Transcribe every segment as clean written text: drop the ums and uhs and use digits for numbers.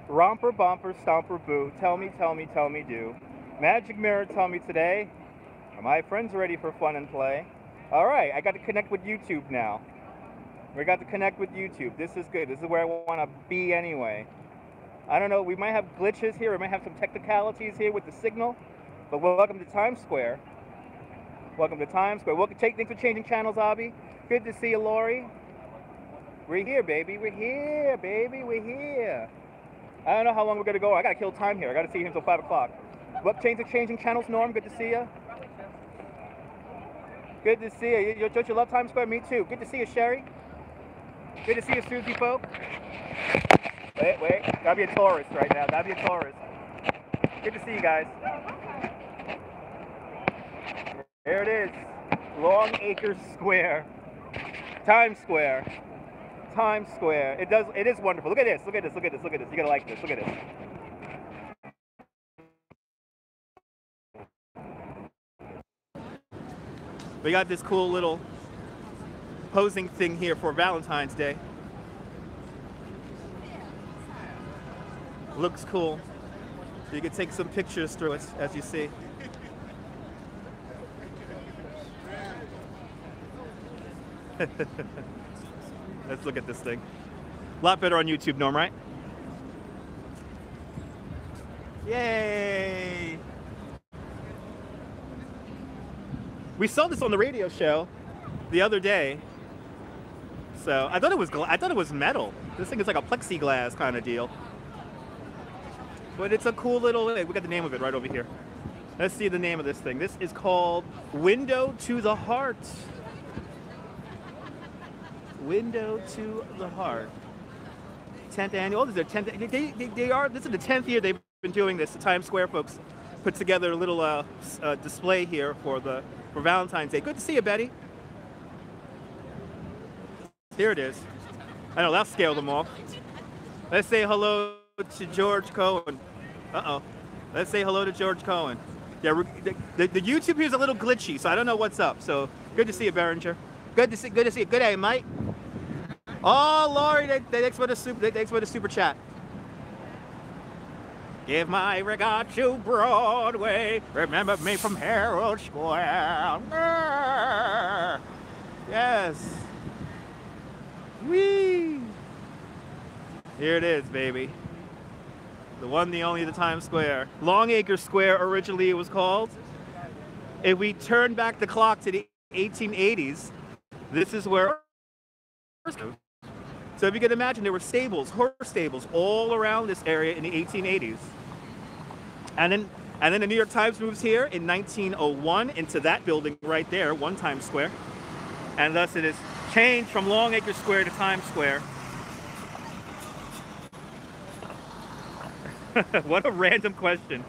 Romper, bumper, stomper, boo. Tell me, do. Magic mirror, tell me today. Are my friends ready for fun and play? All right, I got to connect with YouTube now. We got to connect with YouTube. This is good. This is where I want to be anyway. I don't know. We might have glitches here. We might have some technicalities here with the signal. But welcome to Times Square. Welcome to Times Square. Welcome. Thanks for changing channels, Abby. Good to see you, Lori. We're here, baby. We're here, baby. We're here. I don't know how long we're gonna go. I gotta kill time here. I gotta see you until 5 o'clock. What changing channels, Norm? Good to see you. Good to see you. Don't you love Times Square? Me too. Good to see you, Sherry. Good to see you, Susie folk. Wait. Gotta be a tourist right now. Gotta be a tourist. Good to see you guys. There it is. Long Acre Square. Times Square. Times Square. It is wonderful. Look at this. Look at this. Look at this. Look at this. You're gonna like this. Look at this. We got this cool little posing thing here for Valentine's Day. Looks cool. So you can take some pictures through it, as you see. Let's look at this thing. A lot better on YouTube, Norm, right? Yay! We saw this on the radio show the other day. So I thought it was metal. This thing is like a plexiglass kind of deal. But it's a cool little. We got the name of it right over here. Let's see the name of this thing. This is called Window to the Heart. Window to the Heart. 10th annual. This is their 10th. They are. This is the 10th year they've been doing this. The Times Square folks put together a little display here for Valentine's Day. Good to see you, Betty. Here it is. I know, that'll scale them off. Let's say hello to George Cohen. Uh-oh. Let's say hello to George Cohen. Yeah, the YouTube here is a little glitchy, so I don't know what's up. So good to see you, Berenger. Good to see you. Good day, mate. Oh, Lori, thanks for the super chat. Give my regard to Broadway. Remember me from Herald Square. Yes. Whee! Here it is, baby. The one, the only, the Times Square. Long Acre Square, originally it was called. If we turn back the clock to the 1880s, this is where. So if you can imagine, there were stables, horse stables, all around this area in the 1880s. And then the New York Times moves here in 1901 into that building right there, One Times Square. And thus it is changed from Long Acre Square to Times Square. What a random question.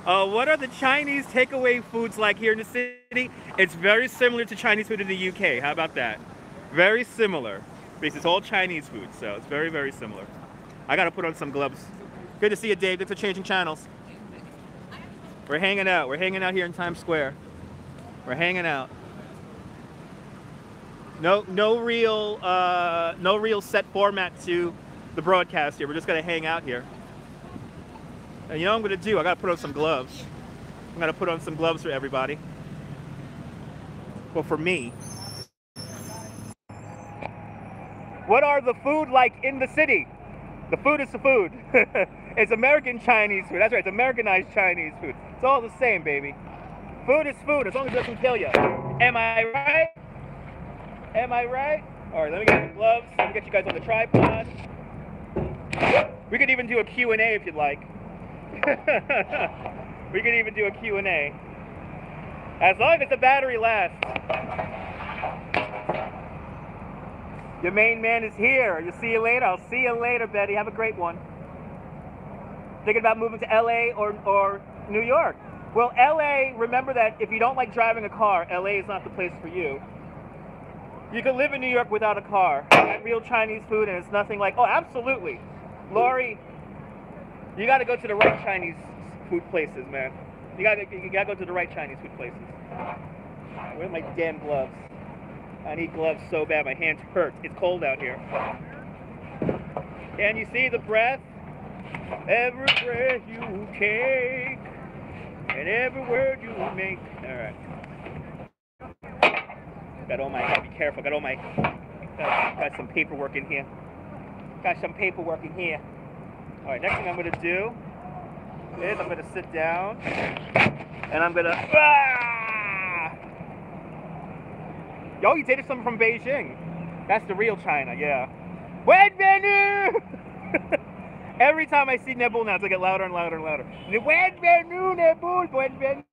What are the Chinese takeaway foods like here in the city? It's very similar to Chinese food in the UK. How about that? Very similar. Because it's all Chinese food, so it's very, very similar. I gotta put on some gloves. Good to see you, Dave. Thanks for changing channels. We're hanging out. We're hanging out here in Times Square. We're hanging out. No real set format to the broadcast here. We're just gonna hang out here. And you know what I'm gonna do? I gotta put on some gloves. I'm gonna put on some gloves for everybody. Well, for me. What are the food like in the city? The food is the food. It's American Chinese food. That's right, it's Americanized Chinese food. It's all the same, baby. Food is food, as long as it doesn't kill you. Am I right? Am I right? All right, let me get the gloves. Let me get you guys on the tripod. We could even do a Q&A if you'd like. We could even do a Q&A. As long as the battery lasts. Your main man is here. You'll see you later. I'll see you later, Betty. Have a great one. Thinking about moving to LA or New York? Well, LA, remember that if you don't like driving a car, LA is not the place for you. You can live in New York without a car. Get real Chinese food, and it's nothing like, oh, absolutely. Lori, you got to go to the right Chinese food places, man. You got to go to the right Chinese food places. Where are my damn gloves? I need gloves so bad. My hands hurt. It's cold out here. Can you see the breath? Every breath you take and every word you make. All right. Got all my, gotta be careful, got some paperwork in here. Got some paperwork in here. All right, next thing I'm gonna do is I'm gonna sit down and I'm gonna, Yo, you dated someone from Beijing. That's the real China, yeah. Bienvenue! Every time I see Nebul now, it's get louder and louder and louder. Bienvenue, Nebul, bienvenue!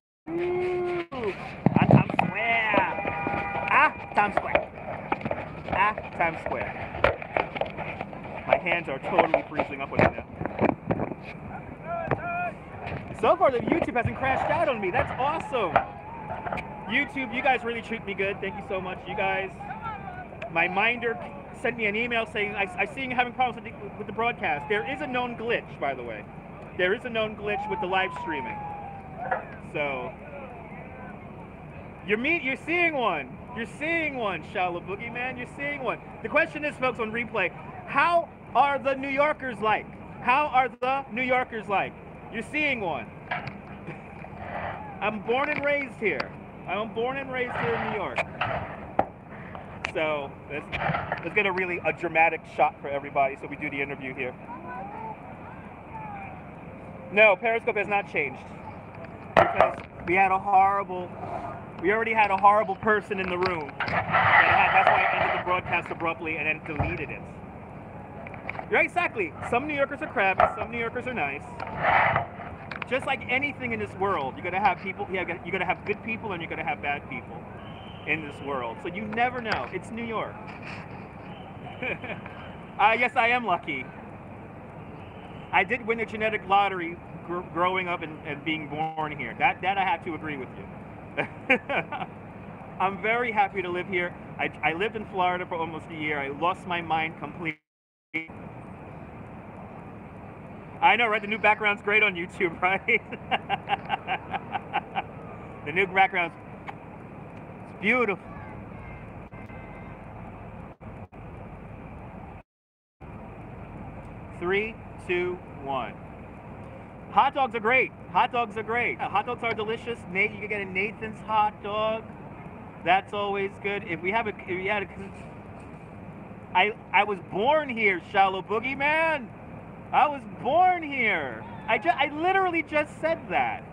On Times Square! Times Square. Times Square. My hands are totally freezing up with it now. So far, the YouTube hasn't crashed out on me. That's awesome. YouTube, you guys really treat me good. Thank you so much, you guys. My minder sent me an email saying, I see you having problems with the broadcast. There is a known glitch, by the way. There is a known glitch with the live streaming. So, you're seeing one. You're seeing one, Shallow Boogeyman. You're seeing one. The question is, folks, on replay, how are the New Yorkers like? How are the New Yorkers like? You're seeing one. I'm born and raised here. I'm born and raised here in New York. So let's get a dramatic shot for everybody so we do the interview here. No, Periscope has not changed. Because we already had a horrible person in the room. That's why I ended the broadcast abruptly and then deleted it. Right, exactly. Some New Yorkers are crabby, some New Yorkers are nice. Just like anything in this world, you're gonna have people. You're gonna have good people and you're gonna have bad people in this world. So you never know. It's New York. Yes, I am lucky. I did win the genetic lottery growing up and being born here. That I have to agree with you. I'm very happy to live here. I lived in Florida for almost a year. I lost my mind completely. I know, right? The new background's great on YouTube, right? The new background's beautiful. Three, two, one. Hot dogs are great. Hot dogs are great. Hot dogs are delicious. You can get a Nathan's hot dog. That's always good. I was born here, Shallow Boogeyman. I was born here. I literally just said that.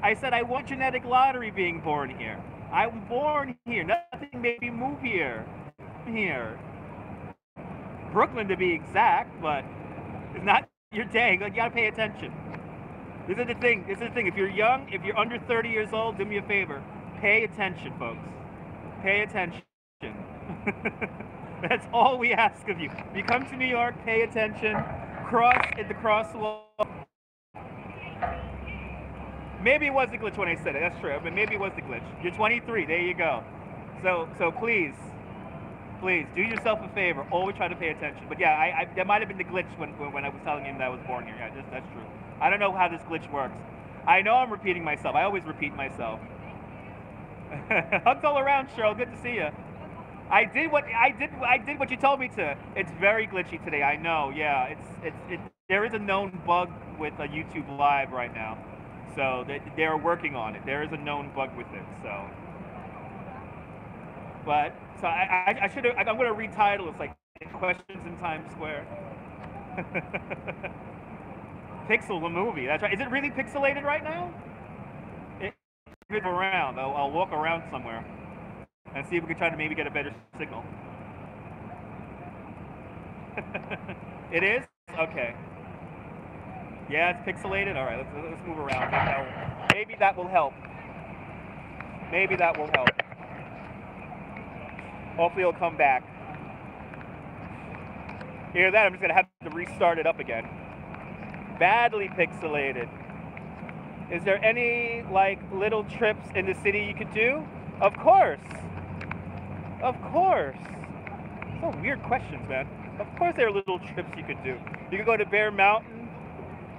I said I want genetic lottery being born here. I was born here. Nothing made me move here. Brooklyn to be exact, but it's not your day. You gotta pay attention. This is the thing. If you're young, if you're under 30 years old, do me a favor. Pay attention, folks. Pay attention. That's all we ask of you. If you come to New York, pay attention. Cross at the crosswalk. Maybe it was the glitch when I said it. That's true. But maybe it was the glitch. You're 23. There you go. So please do yourself a favor. Always try to pay attention. But yeah, that might have been the glitch when I was telling him that I was born here. Yeah, that's true. I don't know how this glitch works. I know I'm repeating myself. I always repeat myself. Hugs all around, Cheryl. Good to see you. I did what you told me to. It's very glitchy today. I know. Yeah, there is a known bug with a YouTube Live right now, so they're working on it. There is a known bug with it. So, I should have. I'm going to retitle it like Questions in Times Square. Pixel the movie. That's right. Is it really pixelated right now? Around. I'll walk around somewhere and see if we can try to maybe get a better signal. It is? Okay. Yeah, it's pixelated. All right, let's move around. Maybe that will help. Maybe that will help. Hopefully it'll come back. Hear that? I'm just gonna have to restart it up again. Badly pixelated. Is there any little trips in the city you could do? Of course. Of course. So weird questions, man. Of course there are little trips you could do. You could go to Bear Mountain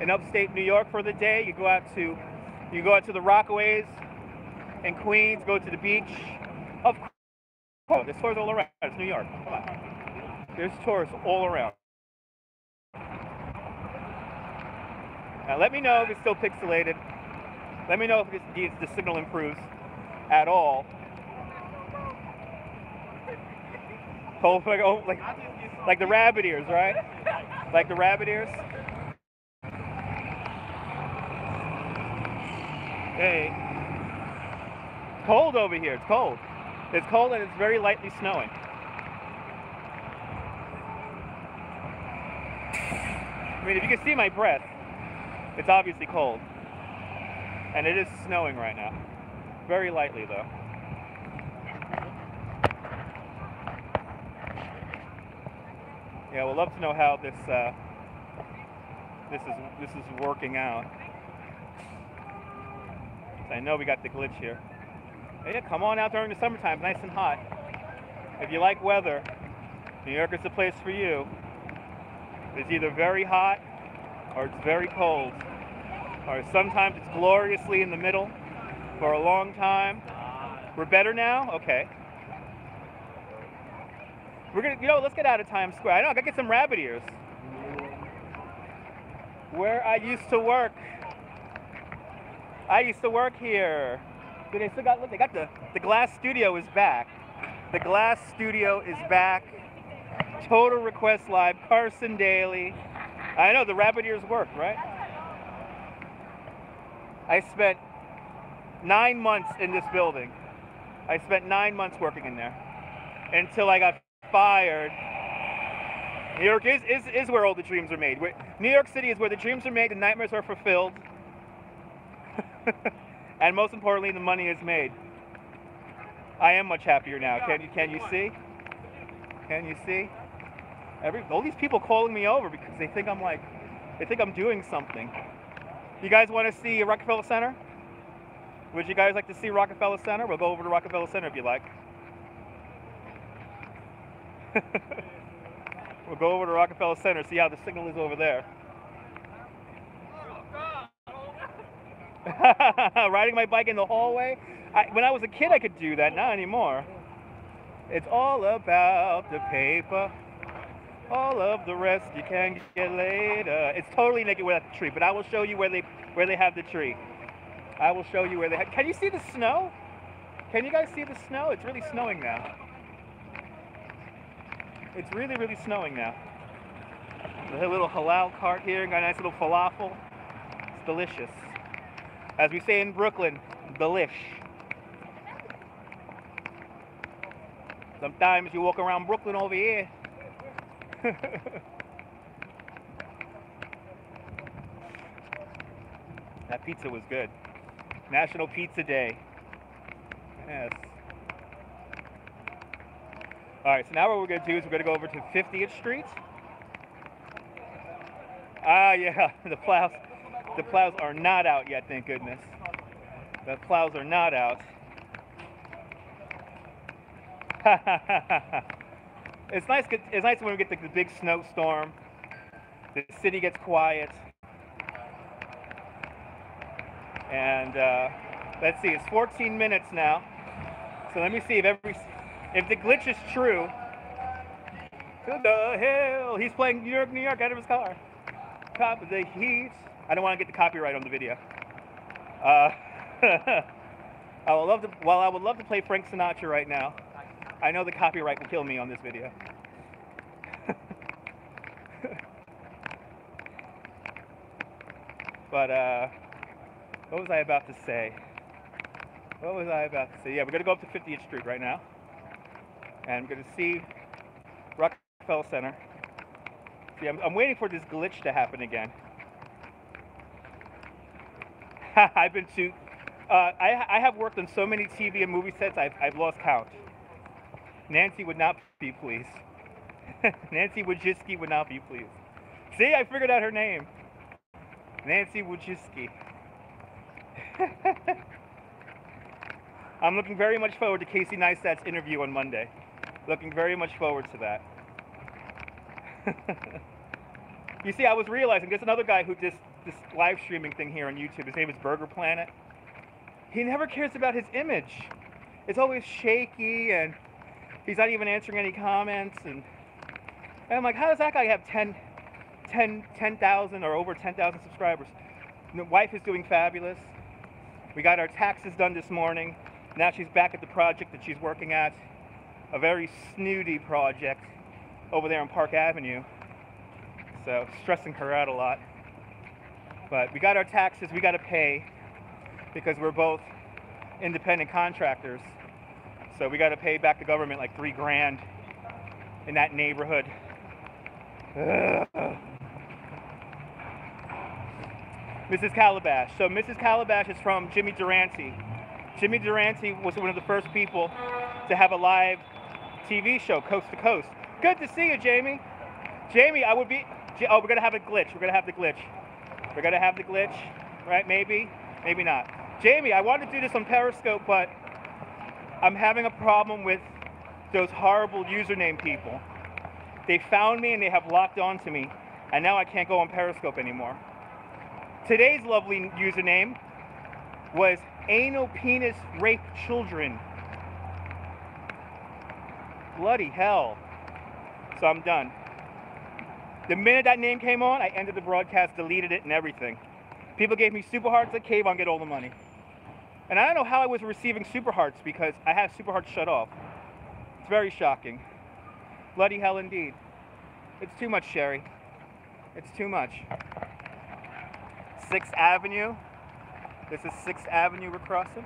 in upstate New York for the day. You go out to the Rockaways in Queens, go to the beach. Of course. There's tours all around. It's New York. Come on. There's tours all around. Now let me know if it's still pixelated. Let me know if the signal improves at all. Oh, like the rabbit ears, right? Like the rabbit ears. Hey, cold over here. It's cold. It's cold and it's very lightly snowing. I mean, if you can see my breath, it's obviously cold. And it is snowing right now. Very lightly, though. Yeah, we'll love to know how this is working out. So I know we got the glitch here. Yeah, come on out during the summertime, nice and hot. If you like weather, New York is the place for you. It's either very hot or it's very cold. Or sometimes it's gloriously in the middle for a long time. We're better now? Okay. We're gonna, let's get out of Times Square. I know, I gotta get some rabbit ears. Where I used to work. I used to work here. But they still got, look, they got the Glass Studio is back. The Glass Studio is back. Total Request Live, Carson Daly. I know, the rabbit ears worked, right? I spent 9 months in this building. I spent 9 months working in there until I got fired. New York is where all the dreams are made. New York City is where the dreams are made, the nightmares are fulfilled, and most importantly, the money is made. I am much happier now. Can you see? Can you see? All these people calling me over because they think I'm doing something. You guys want to see Rockefeller Center? Would you guys like to see Rockefeller Center? We'll go over to Rockefeller Center if you like. We'll go over to Rockefeller Center, see how the signal is over there. Riding my bike in the hallway? When I was a kid, I could do that, not anymore. It's all about the paper. All of the rest you can get later. It's totally naked without the tree, but I will show you where they have the tree. I will show you where they have. Can you see the snow? Can you guys see the snow? It's really snowing now. It's really, really snowing now. There's a little halal cart here, got a nice little falafel. It's delicious. As we say in Brooklyn, delish. Sometimes you walk around Brooklyn over here. That pizza was good. National Pizza Day. Yes. All right, so now what we're going to do is we're going to go over to 50th Street. Ah, yeah, the plows are not out yet, thank goodness. The plows are not out. It's nice when we get the big snowstorm. The city gets quiet. And let's see, it's 14 minutes now. So let me see if the glitch is true. To the hill. He's playing New York, New York out of his car. Top of the heat. I don't want to get the copyright on the video. I would love to play Frank Sinatra right now. I know the copyright will kill me on this video. But what was I about to say? Yeah, we're going to go up to 50th Street right now. And I'm going to see Rockefeller Center. See, I'm waiting for this glitch to happen again. I've been to... I have worked on so many TV and movie sets, I've lost count. Nancy would not be pleased. Nancy Wojcicki would not be pleased. See, I figured out her name. Nancy Wojcicki. I'm looking very much forward to Casey Neistat's interview on Monday. Looking very much forward to that. You see, I was realizing there's another guy who does this live streaming thing here on YouTube. His name is Burger Planet. He never cares about his image. It's always shaky, and he's not even answering any comments. And I'm like, how does that guy have 10,000 or over 10,000 subscribers? wife is doing fabulous. We got our taxes done this morning. Now she's back at the project that she's working at. A very snooty project over there on Park Avenue. So stressing her out a lot. But we got our taxes, we got to pay because we're both independent contractors. So we got to pay back the government like $3 grand in that neighborhood. Ugh. Mrs. Calabash. So Mrs. Calabash is from Jimmy Durante. Jimmy Durante was one of the first people to have a live TV show, Coast to Coast. Good to see you, Jamie. Jamie, I would be... Oh, we're going to have a glitch. We're going to have the glitch. We're going to have the glitch, right? Maybe. Maybe not. Jamie, I wanted to do this on Periscope, but I'm having a problem with those horrible username people. They found me and they have locked onto me, and now I can't go on Periscope anymore. Today's lovely username was Anal Penis Rape Children. Bloody hell. So I'm done. The minute that name came on, I ended the broadcast, deleted it and everything. People gave me super hearts at Kayvon, get all the money. And I don't know how I was receiving super hearts because I have super hearts shut off. It's very shocking. Bloody hell indeed. It's too much, Sherry. It's too much. 6th Avenue. This is 6th Avenue we're crossing.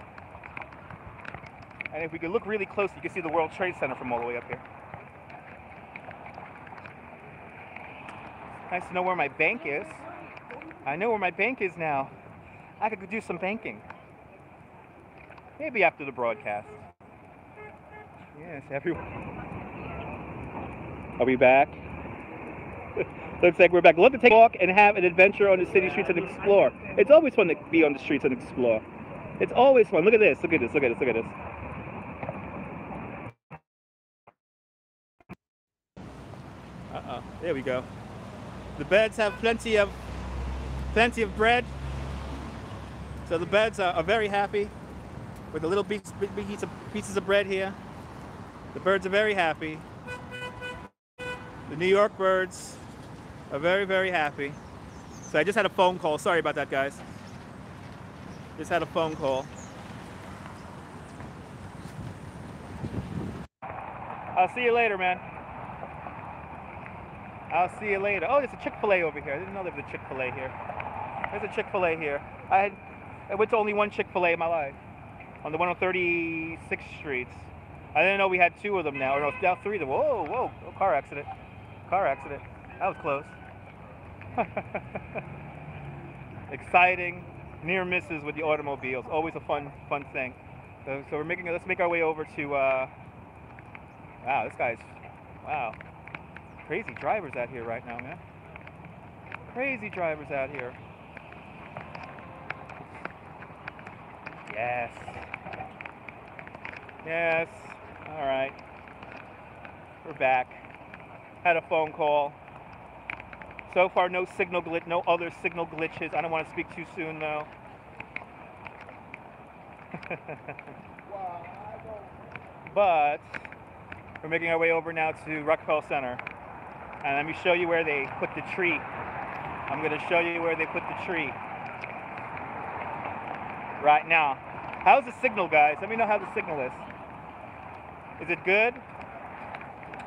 And if we could look really close, you can see the World Trade Center from all the way up here. Nice to know where my bank is. I know where my bank is now. I could go do some banking. Maybe after the broadcast. Yes, everyone. Are we back? Looks like we're back. Love to take a walk and have an adventure on the city streets and explore. It's always fun to be on the streets and explore. It's always fun. Look at this. Look at this. Look at this. Look at this. There we go. The beds have plenty of bread. So the beds are very happy with the little pieces of bread here. The birds are very happy. The New York birds are very, very happy. So I just had a phone call. Sorry about that, guys. Just had a phone call. I'll see you later, man. I'll see you later. Oh, there's a Chick-fil-A over here. I didn't know there was a Chick-fil-A here. There's a Chick-fil-A here. I went to only one Chick-fil-A in my life. On the 136th Street. I didn't know we had 2 of them now. Or no, now 3 of them. Whoa, whoa. Oh, car accident. Car accident. That was close. Exciting. Near misses with the automobiles. Always a fun thing. So let's make our way over to, wow, this guy's, wow. Crazy drivers out here right now, man. Crazy drivers out here. Yes. Yes. All right. We're back. Had a phone call. So far, no signal glitch, no other signal glitches. I don't want to speak too soon, though. But we're making our way over now to Rockefeller Center. And let me show you where they put the tree. I'm going to show you where they put the tree. Right now. How's the signal, guys? Let me know how the signal is. Is it good?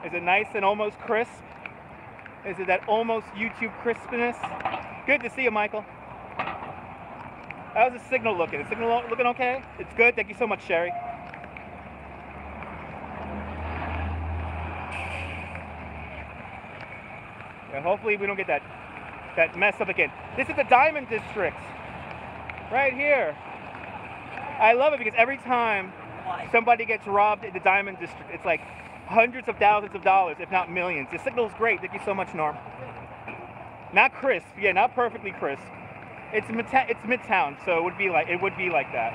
Is it nice and almost crisp? Is it that almost YouTube crispness? Good to see you, Michael. How's the signal looking? Is the signal looking okay? It's good? Thank you so much, Sherry. Yeah, hopefully we don't get that mess up again. This is the Diamond District. Right here. I love it because every time somebody gets robbed in the Diamond District, it's like hundreds of thousands of dollars, if not millions. The signal's great. Thank you so much, Norm. Not crisp. Yeah, not perfectly crisp. It's Midtown, so it would be like that.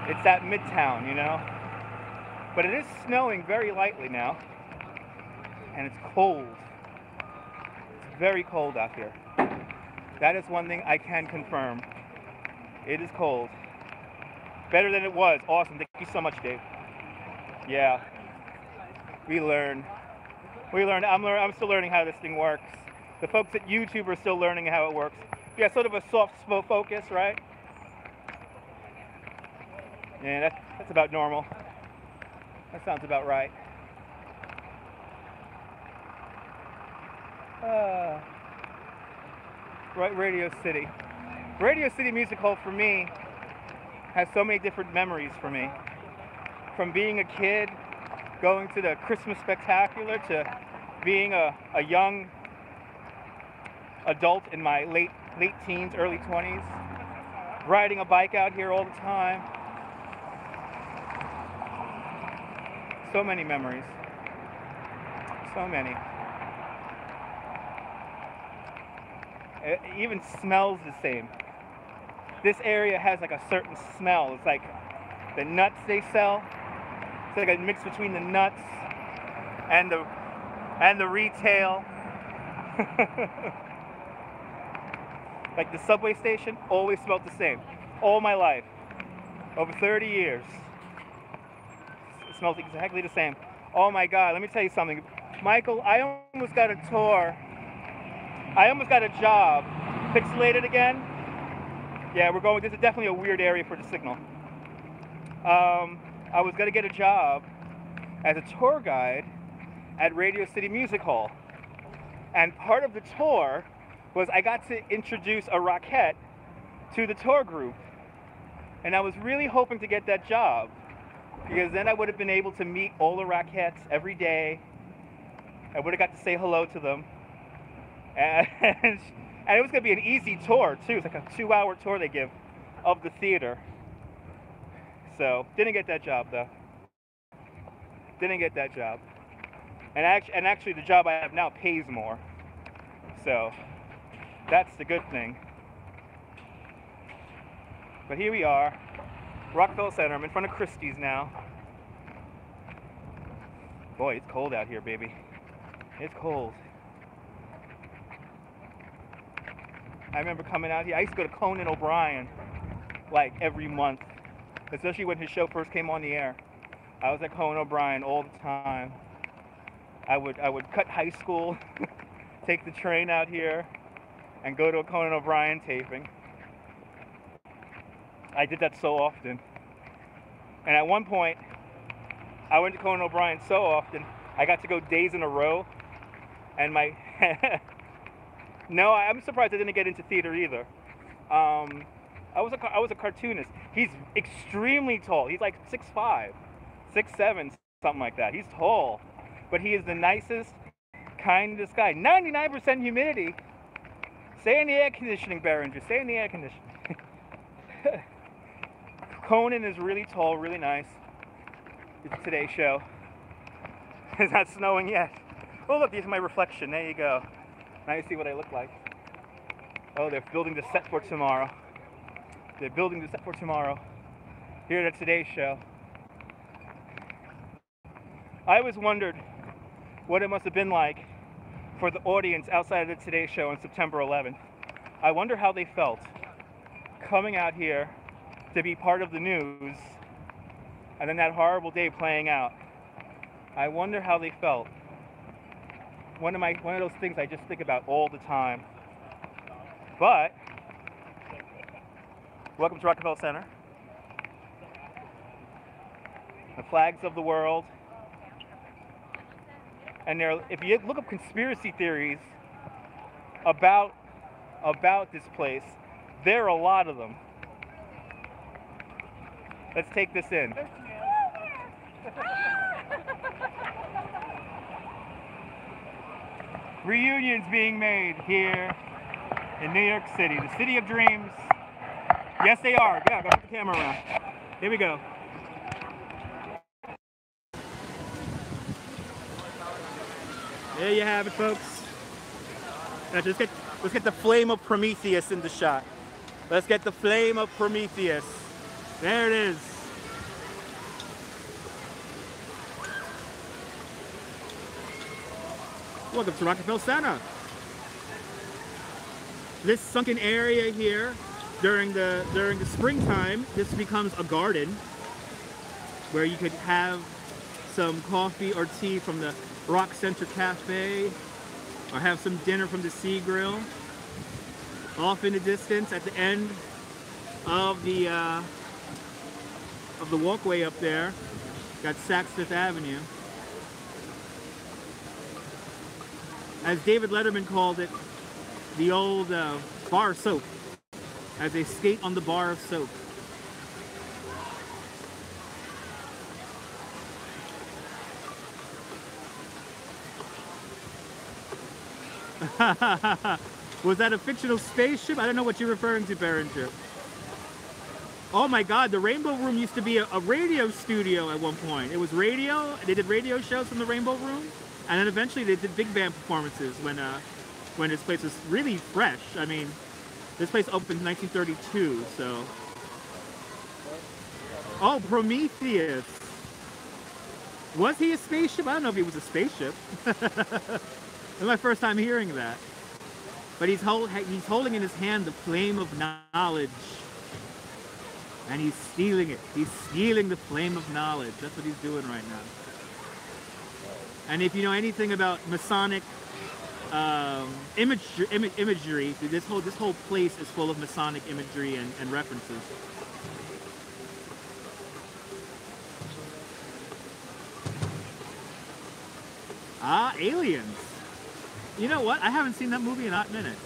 It's that Midtown, you know. But it is snowing very lightly now, and it's cold. It's very cold out here. That is one thing I can confirm. It is cold. Better than it was. Awesome. Thank you so much, Dave. Yeah. We learn. I'm still learning how this thing works. The folks at YouTube are still learning how it works. Yeah, sort of a soft focus, right? Yeah, that's about normal. That sounds about right. Right, Radio City. Radio City Music Hall for me has so many different memories for me. From being a kid, going to the Christmas Spectacular, to being a young adult in my late teens, early 20s, riding a bike out here all the time. So many memories. So many. It even smells the same. This area has like a certain smell. It's like the nuts they sell. It's like a mix between the nuts and the retail. Like the subway station always smelled the same. All my life. Over 30 years. It smells exactly the same. Oh my God, let me tell you something. Michael, I almost got a tour. I almost got a job. Pixelated again? Yeah, we're going, this is definitely a weird area for the signal. I was gonna get a job as a tour guide at Radio City Music Hall. And part of the tour was I got to introduce a rockette to the tour group. And I was really hoping to get that job, because then I would have been able to meet all the rockettes every day. I would have got to say hello to them. And it was going to be an easy tour, too. It's like a 2-hour tour they give of the theater. So, didn't get that job, though. Didn't get that job. And actually, the job I have now pays more. So, that's the good thing. But here we are, Rockefeller Center. I'm in front of Christie's now. Boy, it's cold out here, baby. It's cold. I remember coming out here. I used to go to Conan O'Brien like every month, especially when his show first came on the air. I was at Conan O'Brien all the time. I would cut high school, take the train out here, and go to a Conan O'Brien taping. I did that so often. And at one point, I went to Conan O'Brien so often, I got to go days in a row. And my... No, I'm surprised I didn't get into theater either. I was a cartoonist. He's extremely tall. He's like 6'5", 6'7", something like that. He's tall. But he is the nicest, kindest guy. 99% humidity. Stay in the air conditioning, Behringer. Stay in the air conditioning. Conan is really tall, really nice. It's today's show. It's not snowing yet. Oh, look, here's my reflection. There you go. Now you see what I look like. Oh, they're building the set for tomorrow. They're building the set for tomorrow. Here at today's show. I always wondered what it must have been like for the audience outside of the Today Show on September 11th. I wonder how they felt coming out here to be part of the news, and then that horrible day playing out. I wonder how they felt. One of those things I just think about all the time. But welcome to Rockefeller Center. The flags of the world. And if you look up conspiracy theories about this place, there are a lot of them. Let's take this in. Reunions being made here in New York City, the city of dreams. Yes, they are. Yeah, go put the camera around. Here we go. There you have it, folks. Let's get the flame of Prometheus in the shot. Let's get the flame of Prometheus. There it is. Welcome to Rockefeller Center. This sunken area here, during the springtime, this becomes a garden where you could have some coffee or tea from the Rock Center Cafe, or have some dinner from the Sea Grill. Off in the distance, at the end of the walkway up there, got Saks Fifth Avenue. As David Letterman called it, the old bar of soap, as they skate on the bar of soap. Was that a fictional spaceship? I don't know what you're referring to, Berenger. Oh my God, the Rainbow Room used to be a radio studio at one point. It was radio. They did radio shows from the Rainbow Room, and then eventually they did big band performances when this place was really fresh. I mean, this place opened in 1932, so. Oh, Prometheus. Was he a spaceship? I don't know if he was a spaceship. It's my first time hearing that. But he's holding in his hand the flame of knowledge. And he's stealing it. He's stealing the flame of knowledge. That's what he's doing right now. And if you know anything about Masonic imagery, this whole place is full of Masonic imagery and references. Ah, Aliens. You know what? I haven't seen that movie in a hot minute.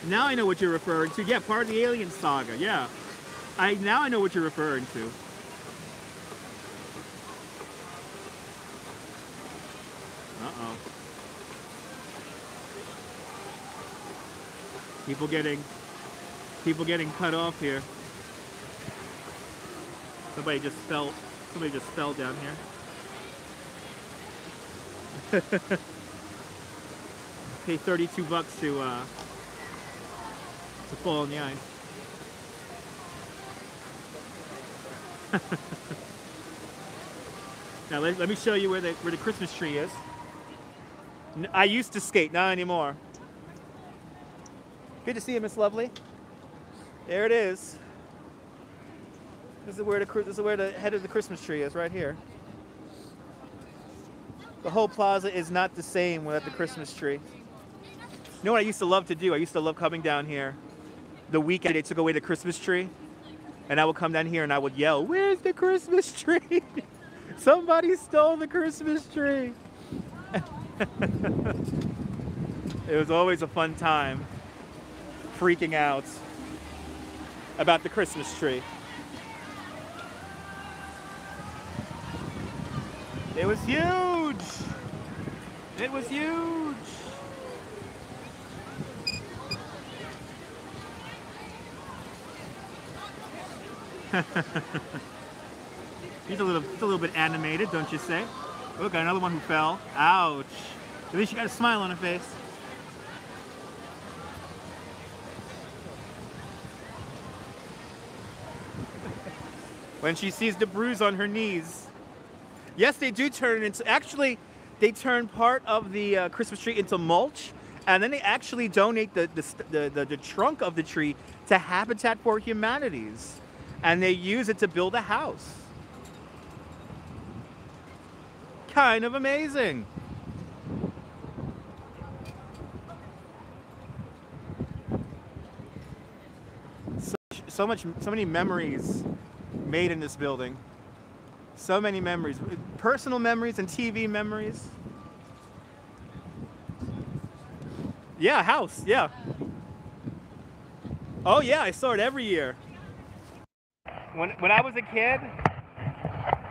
Now I know what you're referring to. Yeah, part of the Alien saga. Yeah. Now I know what you're referring to. Uh-oh. People getting cut off here. Somebody just fell down here. Pay $32 to fall in the ice. Now let me show you where the Christmas tree is. I used to skate, not anymore. Good to see you, Miss Lovely. There it is. This is where the head of the Christmas tree is, right here. The whole plaza is not the same without the Christmas tree. You know what I used to love to do? I used to love coming down here the weekend they took away the Christmas tree. And I would come down here and I would yell, "Where's the Christmas tree? Somebody stole the Christmas tree." It was always a fun time freaking out about the Christmas tree. It was huge. It was huge. He's a little bit animated, don't you say? Oh, got another one who fell. Ouch. At least she got a smile on her face. When she sees the bruise on her knees. Yes, they do turn into, actually, they turn part of the Christmas tree into mulch, and then they actually donate the trunk of the tree to Habitat for Humanities. And they use it to build a house. Kind of amazing. So many memories made in this building. So many memories, personal memories and TV memories. Yeah, house, yeah. Oh yeah, I saw it every year. When I was a kid,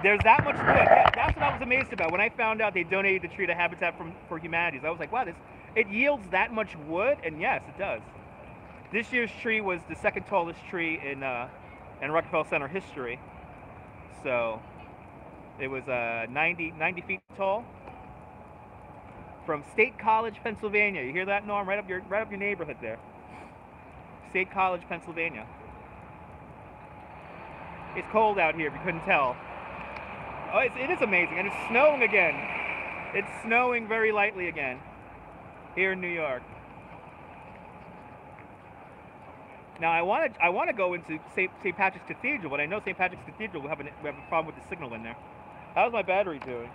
there's that much wood. Yeah, that's what I was amazed about. When I found out they donated the tree to Habitat for Humanities, I was like, wow, it yields that much wood, and yes, it does. This year's tree was the second tallest tree in Rockefeller Center history. So it was 90 feet tall. From State College, Pennsylvania. You hear that, Norm? Right up your neighborhood there. State College, Pennsylvania. It's cold out here, if you couldn't tell. Oh, it is amazing, and it's snowing again. It's snowing very lightly again here in New York. Now I want to go into St. Patrick's Cathedral, but I know St. Patrick's Cathedral we have a problem with the signal in there. How's my battery doing?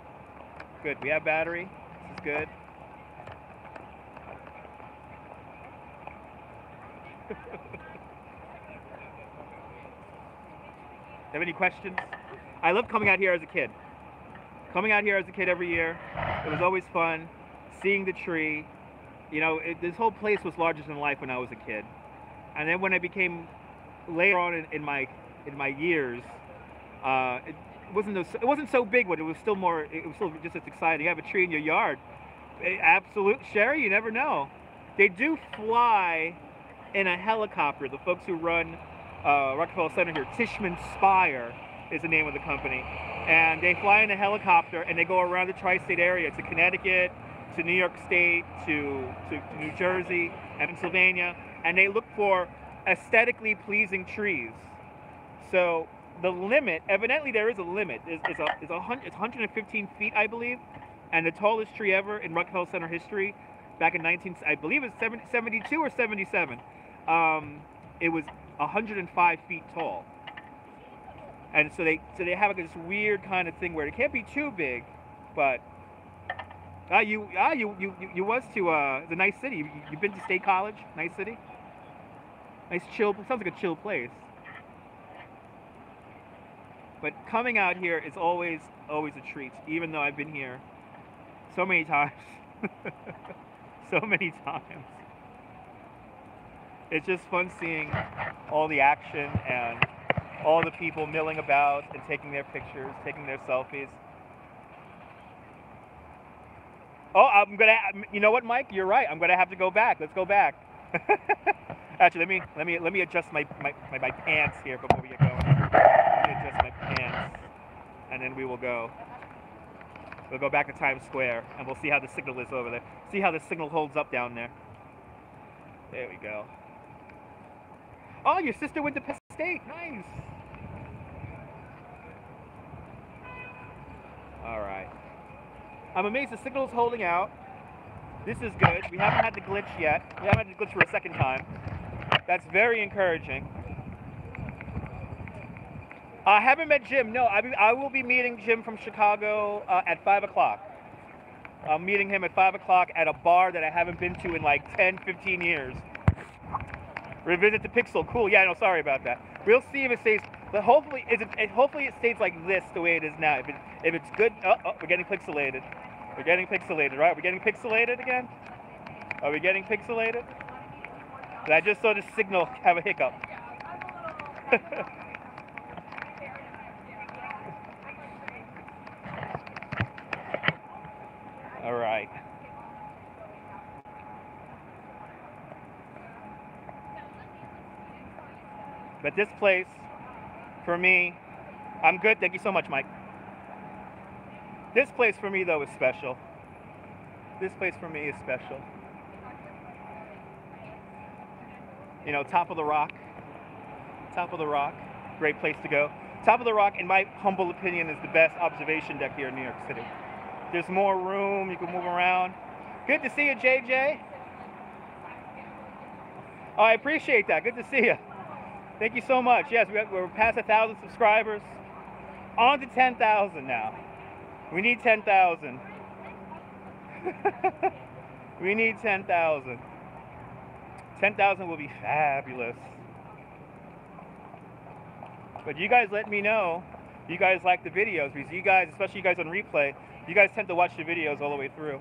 Good. We have battery. This is good. Have any questions? I loved coming out here as a kid. Coming out here as a kid every year, it was always fun. Seeing the tree, you know, this whole place was larger than life when I was a kid. And then when I became later on in my years, it wasn't so big, but it was still more. It was still just as exciting. You have a tree in your yard. Absolute, Sherry. You never know. They do fly in a helicopter. The folks who run Rockefeller Center here, Tishman Spire is the name of the company, and they fly in a helicopter and they go around the tri-state area to Connecticut, to New York State, to New Jersey and Pennsylvania, and they look for aesthetically pleasing trees. So the limit, evidently there is a limit, it's 115 feet, I believe, and the tallest tree ever in Rockefeller Center history, back in I believe it's 72 or 77, it was 105 feet tall. And so they have like this weird kind of thing where it can't be too big, but you was to the nice city. You've been to State College, nice city, nice chill. Sounds like a chill place. But coming out here is always a treat, even though I've been here so many times, so many times. It's just fun seeing all the action and all the people milling about and taking their pictures, taking their selfies. Oh, you know what, Mike? You're right. I'm gonna have to go back. Let's go back. Actually, let me adjust my pants here before we get going. Let me adjust my pants, and then we will go. We'll go back to Times Square, and we'll see how the signal is over there. See how the signal holds up down there. There we go. Oh, your sister went to Penn State. Nice. All right. I'm amazed the signal is holding out. This is good. We haven't had the glitch yet. We haven't had the glitch for a second time. That's very encouraging. I haven't met Jim. No, I will be meeting Jim from Chicago at 5 o'clock. I'm meeting him at 5 o'clock at a bar that I haven't been to in like 10, 15 years. Revisit the Pixel. Cool. Yeah, no, sorry about that. We'll see if it stays. But hopefully, hopefully it stays like this, the way it is now. If it's good, we're getting pixelated. We're getting pixelated, right? We're getting pixelated again. Are we getting pixelated? I just saw the signal have a hiccup. All right. But this place, for me, I'm good. Thank you so much, Mike. This place for me, though, is special. This place for me is special. You know, Top of the Rock. Top of the Rock. Great place to go. Top of the Rock, in my humble opinion, is the best observation deck here in New York City. There's more room. You can move around. Good to see you, JJ. Oh, I appreciate that. Good to see you. Thank you so much. Yes, we're past 1,000 subscribers. On to 10,000 now. We need 10,000. We need 10,000. 10,000 will be fabulous. But you guys let me know you guys like the videos, because you guys, especially you guys on replay, you guys tend to watch the videos all the way through.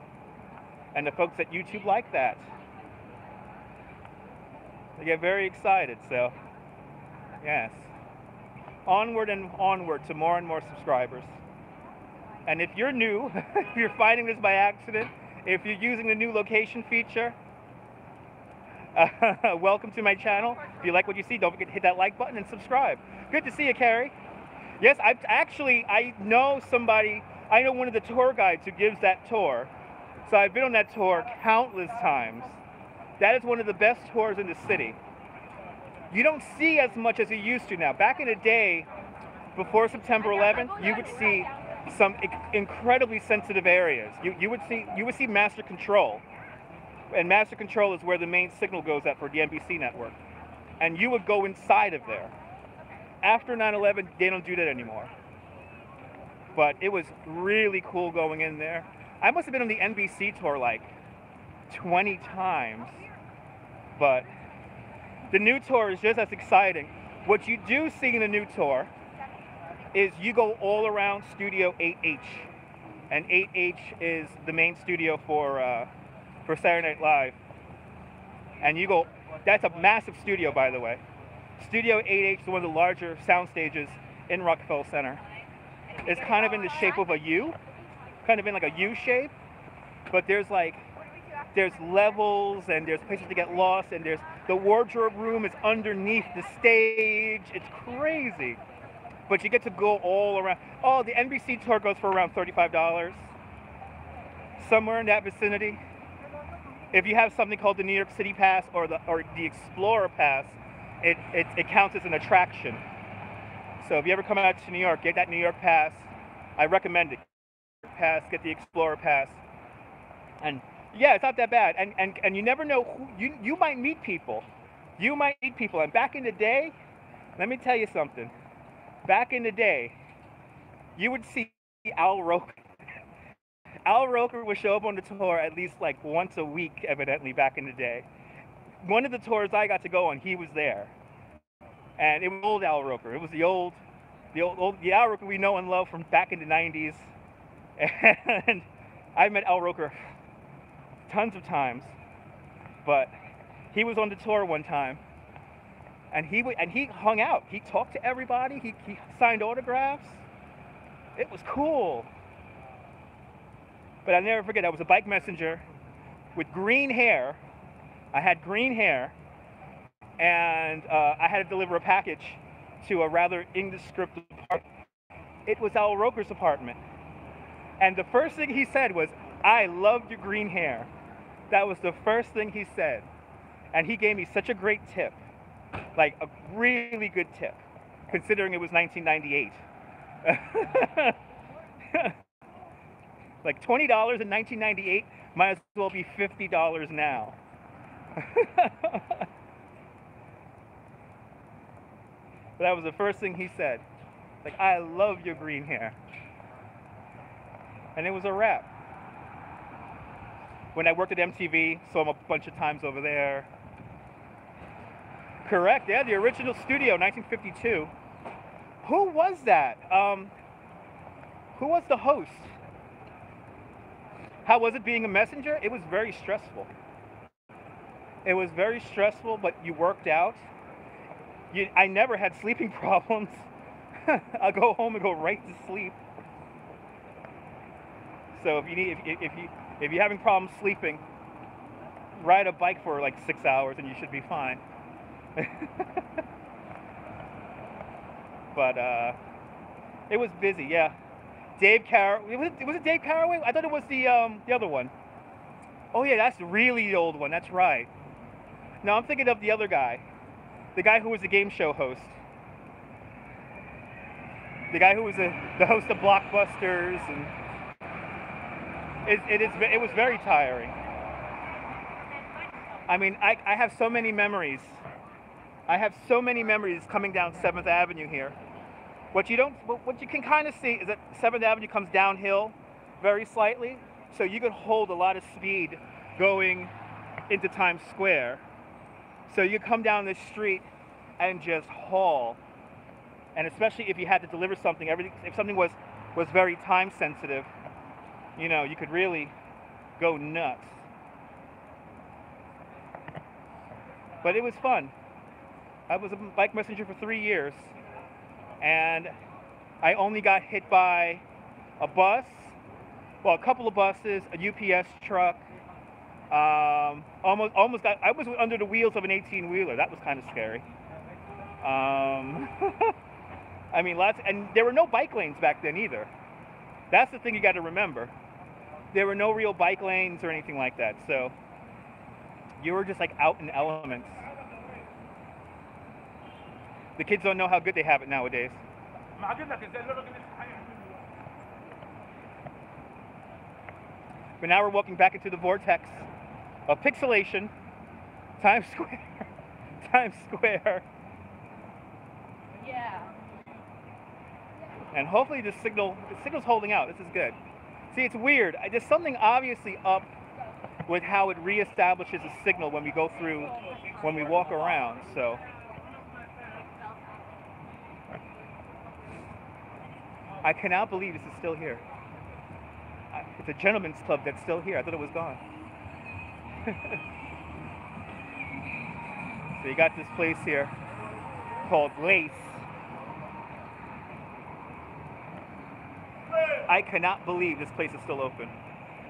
And the folks at YouTube like that. They get very excited, so yes. Onward and onward to more and more subscribers. And if you're new, if you're finding this by accident, if you're using the new location feature, welcome to my channel. If you like what you see, don't forget to hit that like button and subscribe. Good to see you, Carrie. Yes, I know somebody, I know one of the tour guides who gives that tour. So I've been on that tour countless times. That is one of the best tours in the city. You don't see as much as you used to now. Back in the day, before September 11th, you would see some incredibly sensitive areas. You would see master control. And master control is where the main signal goes at for the NBC network. And you would go inside of there. After 9/11, they don't do that anymore. But it was really cool going in there. I must have been on the NBC tour like 20 times. But The new tour is just as exciting. What you do see in the new tour is you go all around Studio 8H. And 8H is the main studio for Saturday Night Live. And you go, that's a massive studio, by the way. Studio 8H is one of the larger sound stages in Rockefeller Center. It's kind of in the shape of a U, kind of in like a U shape, but there's levels and there's places to get lost, and there's the wardrobe room is underneath the stage. It's crazy. But you get to go all around. Oh, the NBC tour goes for around $35, somewhere in that vicinity. If you have something called the New York City Pass or the Explorer Pass, it counts as an attraction. So if you ever come out to New York, get that New York Pass. I recommend it. Get the Explorer Pass. And yeah, it's not that bad. And you never know who you might meet people. You might meet people. And back in the day, let me tell you something. Back in the day, you would see Al Roker. Al Roker would show up on the tour at least like once a week, evidently, back in the day. One of the tours I got to go on, he was there. And it was old Al Roker. It was the old Al Roker we know and love from back in the 90s. And I met Al Roker tons of times. But he was on the tour one time. And he hung out. He talked to everybody. He signed autographs. It was cool. But I'll never forget, I was a bike messenger with green hair. I had green hair, and I had to deliver a package to a rather indescript apartment. It was Al Roker's apartment. And the first thing he said was, "I love your green hair." That was the first thing he said. And he gave me such a great tip. Like a really good tip, considering it was 1998. Like $20 in 1998 might as well be $50 now. But that was the first thing he said. Like, "I love your green hair." And it was a wrap. When I worked at MTV, saw him a bunch of times over there. Correct, yeah, the original studio, 1952. Who was that? Who was the host? How was it being a messenger? It was very stressful. It was very stressful, but you worked out. I never had sleeping problems. I'll go home and go right to sleep. So if you're having problems sleeping, ride a bike for like 6 hours and you should be fine. But it was busy, yeah. Dave Caraway, was it Dave Caraway? I thought it was the other one. Oh yeah, that's really the old one. That's right. No, I'm thinking of the other guy, the guy who was the game show host, the guy who was the host of Blockbusters, and it was very tiring. I mean, I have so many memories. I have so many memories coming down 7th Avenue here. What you can kind of see is that 7th Avenue comes downhill very slightly, so you could hold a lot of speed going into Times Square. So you come down this street and just haul. And especially if you had to deliver something, if something was very time sensitive, you know, you could really go nuts. But it was fun. I was a bike messenger for 3 years, and I only got hit by a bus, well, a couple of buses, a UPS truck. I was under the wheels of an 18-wheeler. That was kind of scary. I mean, and there were no bike lanes back then either. That's the thing you got to remember. There were no real bike lanes or anything like that, so you were just like out in the elements. The kids don't know how good they have it nowadays. But now we're walking back into the vortex of pixelation, Times Square, Times Square. Yeah. And hopefully the signal's holding out. This is good. See, it's weird. There's something obviously up with how it reestablishes a signal when we go through, when we walk around. So I cannot believe this is still here. It's a gentleman's club that's still here. I thought it was gone. So you got this place here called Lace. I cannot believe this place is still open.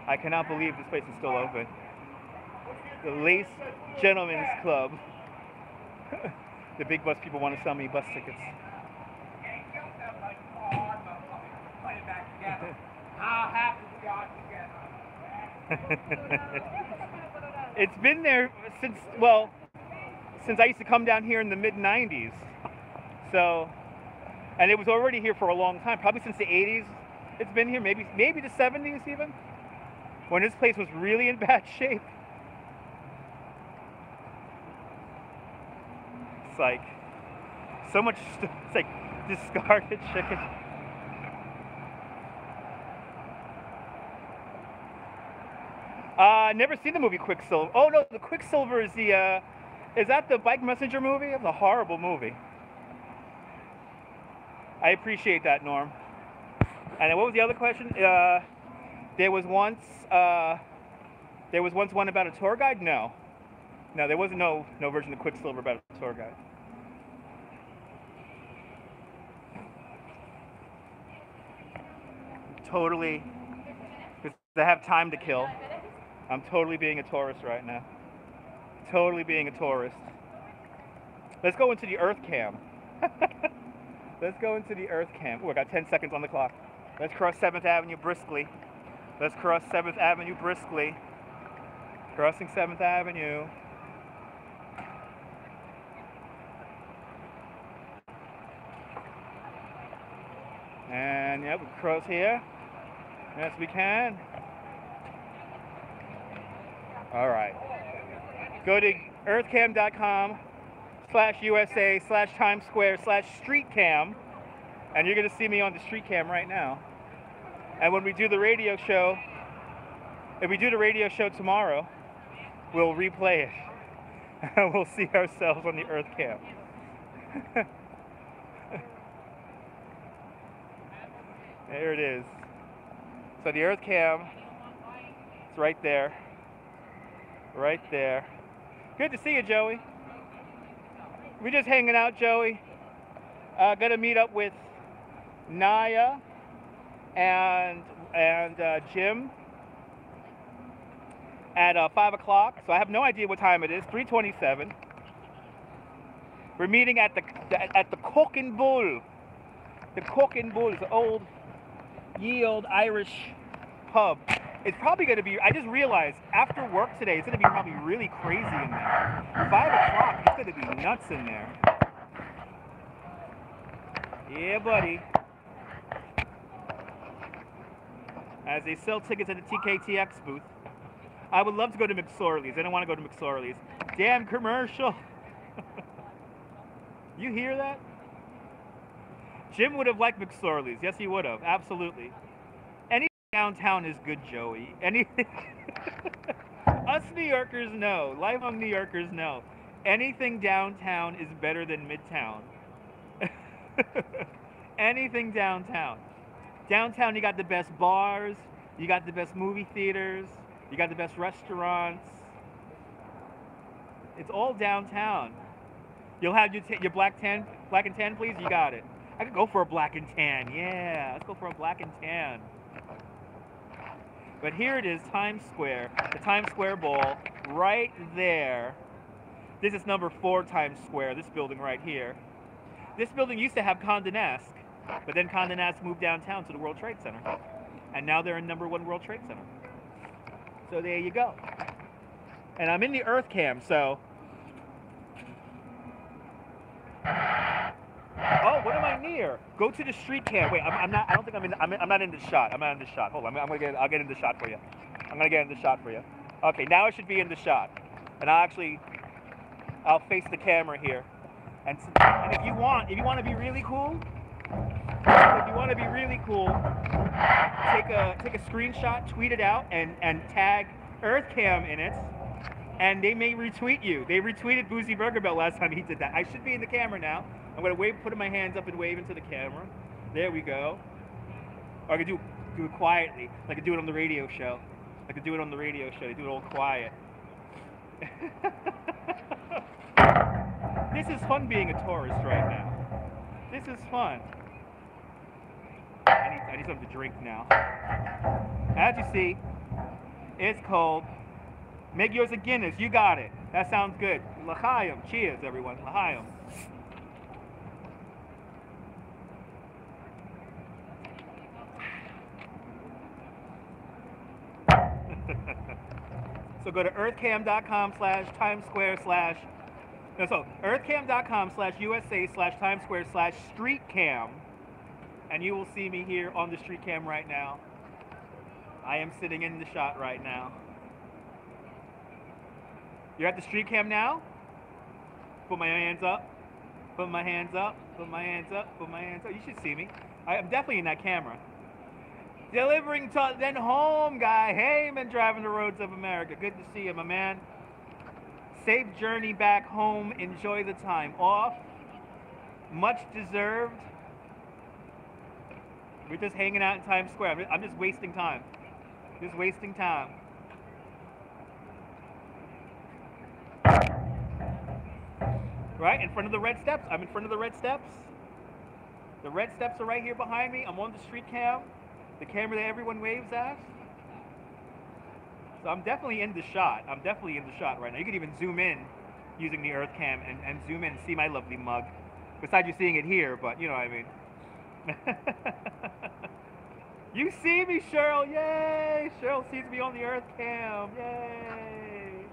I cannot believe this place is still open. The Lace Gentlemen's Club. The big bus people want to sell me bus tickets. It's been there since, well, since I used to come down here in the mid-90s. So, and it was already here for a long time, probably since the 80s. It's been here, maybe the 70s even, when this place was really in bad shape. It's like so much stuff. It's like discarded chicken. Never seen the movie Quicksilver. Oh no, the Quicksilver is the is that the Bike Messenger movie? It's a horrible movie. I appreciate that, Norm. And what was the other question? There was once one about a tour guide. No, there was no version of Quicksilver about a tour guide. Totally, because I have time to kill. I'm totally being a tourist right now. Totally being a tourist. Let's go into the Earth Cam. Let's go into the Earth Cam. Oh, I got 10 seconds on the clock. Let's cross 7th Avenue briskly. Let's cross 7th Avenue briskly. Crossing 7th Avenue. And yeah, we cross here. Yes, we can. All right. Go to earthcam.com/USA/Times Square/StreetCam, and you're going to see me on the street cam right now. And when we do the radio show, if we do the radio show tomorrow, we'll replay it. And we'll see ourselves on the Earth Cam. There it is. So the Earth Cam, it's right there. Right there. Good to see you, Joey. We're just hanging out, Joey. Gonna meet up with Naya and Jim at 5 o'clock. So I have no idea what time it is. 3:27. We're meeting at the Cock and Bull. The Cock and Bull is an old, ye old Irish pub. It's probably going to be, I just realized, after work today, it's going to be probably really crazy in there. 5 o'clock, it's going to be nuts in there. Yeah, buddy. As they sell tickets at the TKTX booth. I would love to go to McSorley's. I don't want to go to McSorley's. Damn commercial. You hear that? Jim would have liked McSorley's. Yes, he would have. Absolutely. Downtown is good, Joey. Anything. Us New Yorkers know. Lifelong New Yorkers know. Anything downtown is better than Midtown. Anything downtown. Downtown, you got the best bars. You got the best movie theaters. You got the best restaurants. It's all downtown. You'll have your black and tan, please. You got it. I could go for a black and tan. Yeah, let's go for a black and tan. But here it is, Times Square, the Times Square Bowl, right there. This is number 4 Times Square, this building right here. This building used to have Condé Nast, but then Condé Nast moved downtown to the World Trade Center. And now they're in number 1 World Trade Center. So there you go. And I'm in the Earth Cam, so. Oh, what am I near? Go to the street cam. Wait, I'm not. I don't think I'm in. I'm not in the shot. I'm not in the shot. Hold on. I'll get in the shot for you. I'm gonna get in the shot for you. Okay, now I should be in the shot. And I'll face the camera here. And if you want to be really cool, take a screenshot, tweet it out, and tag EarthCam in it, and they may retweet you. They retweeted Boozy Burger Belt last time he did that. I should be in the camera now. I'm gonna wave, put my hands up and wave into the camera. There we go. Or I could do it quietly. I could do it on the radio show. I could do it on the radio show. Do it all quiet. This is fun being a tourist right now. This is fun. I need something to drink now. As you see, it's cold. Make yours a Guinness. You got it. That sounds good. L'chaim. Cheers, everyone. L'chaim. So go to earthcam.com/Times Square/ earthcam.com/USA/Times Square/StreetCam, and you will see me here on the street cam right now. I am sitting in the shot right now. You're at the street cam now? Put my hands up. Put my hands up. Put my hands up. Put my hands up. You should see me. I'm definitely in that camera. Delivering to then home, guy. Hey, man, driving the roads of America. Good to see you, my man. Safe journey back home. Enjoy the time off. Much deserved. We're just hanging out in Times Square. I'm just wasting time. Just wasting time. Right in front of the red steps. I'm in front of the red steps. The red steps are right here behind me. I'm on the street cam. The camera that everyone waves at. So I'm definitely in the shot. I'm definitely in the shot right now. You can even zoom in using the EarthCam and zoom in and see my lovely mug. Besides you seeing it here, but you know what I mean. You see me, Cheryl. Yay! Cheryl sees me on the EarthCam. Yay!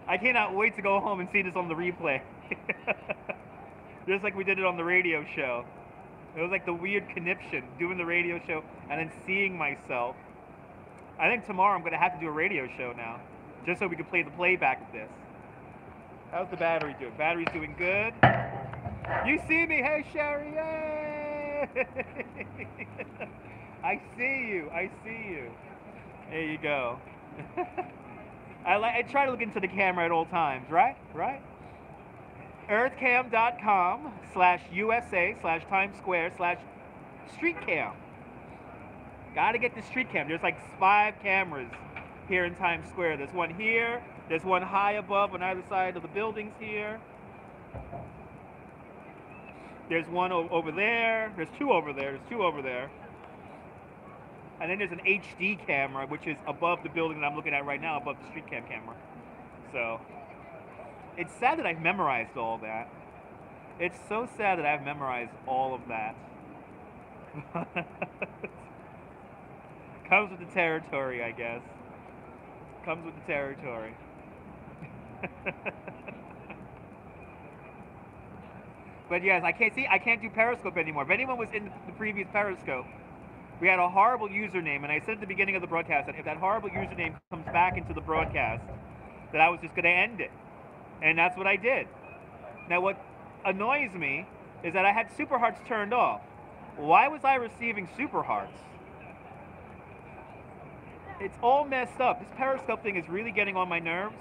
I cannot wait to go home and see this on the replay. Just like we did it on the radio show. It was like the weird conniption, doing the radio show and then seeing myself. I think tomorrow I'm going to have to do a radio show now, just so we can play the playback of this. How's the battery doing? Battery's doing good. You see me? Hey, Sherry, yay! I see you. I see you. There you go. I try to look into the camera at all times, right? Right? earthcam.com/USA/Times Square/StreetCam. Gotta get the street cam. There's like 5 cameras here in Times Square. There's one here. There's one high above on either side of the buildings here. There's one over there. There's 2 over there. There's 2 over there. And then there's an HD camera, which is above the building that I'm looking at right now, above the street cam camera. So it's sad that I've memorized all that. It's so sad that I've memorized all of that. Comes with the territory, I guess. Comes with the territory. But yes, I can't do Periscope anymore. If anyone was in the previous Periscope, we had a horrible username, and I said at the beginning of the broadcast that if that horrible username comes back into the broadcast, that I was just going to end it. And that's what I did. Now, what annoys me is that I had Super Hearts turned off. Why was I receiving Super Hearts? It's all messed up. This Periscope thing is really getting on my nerves.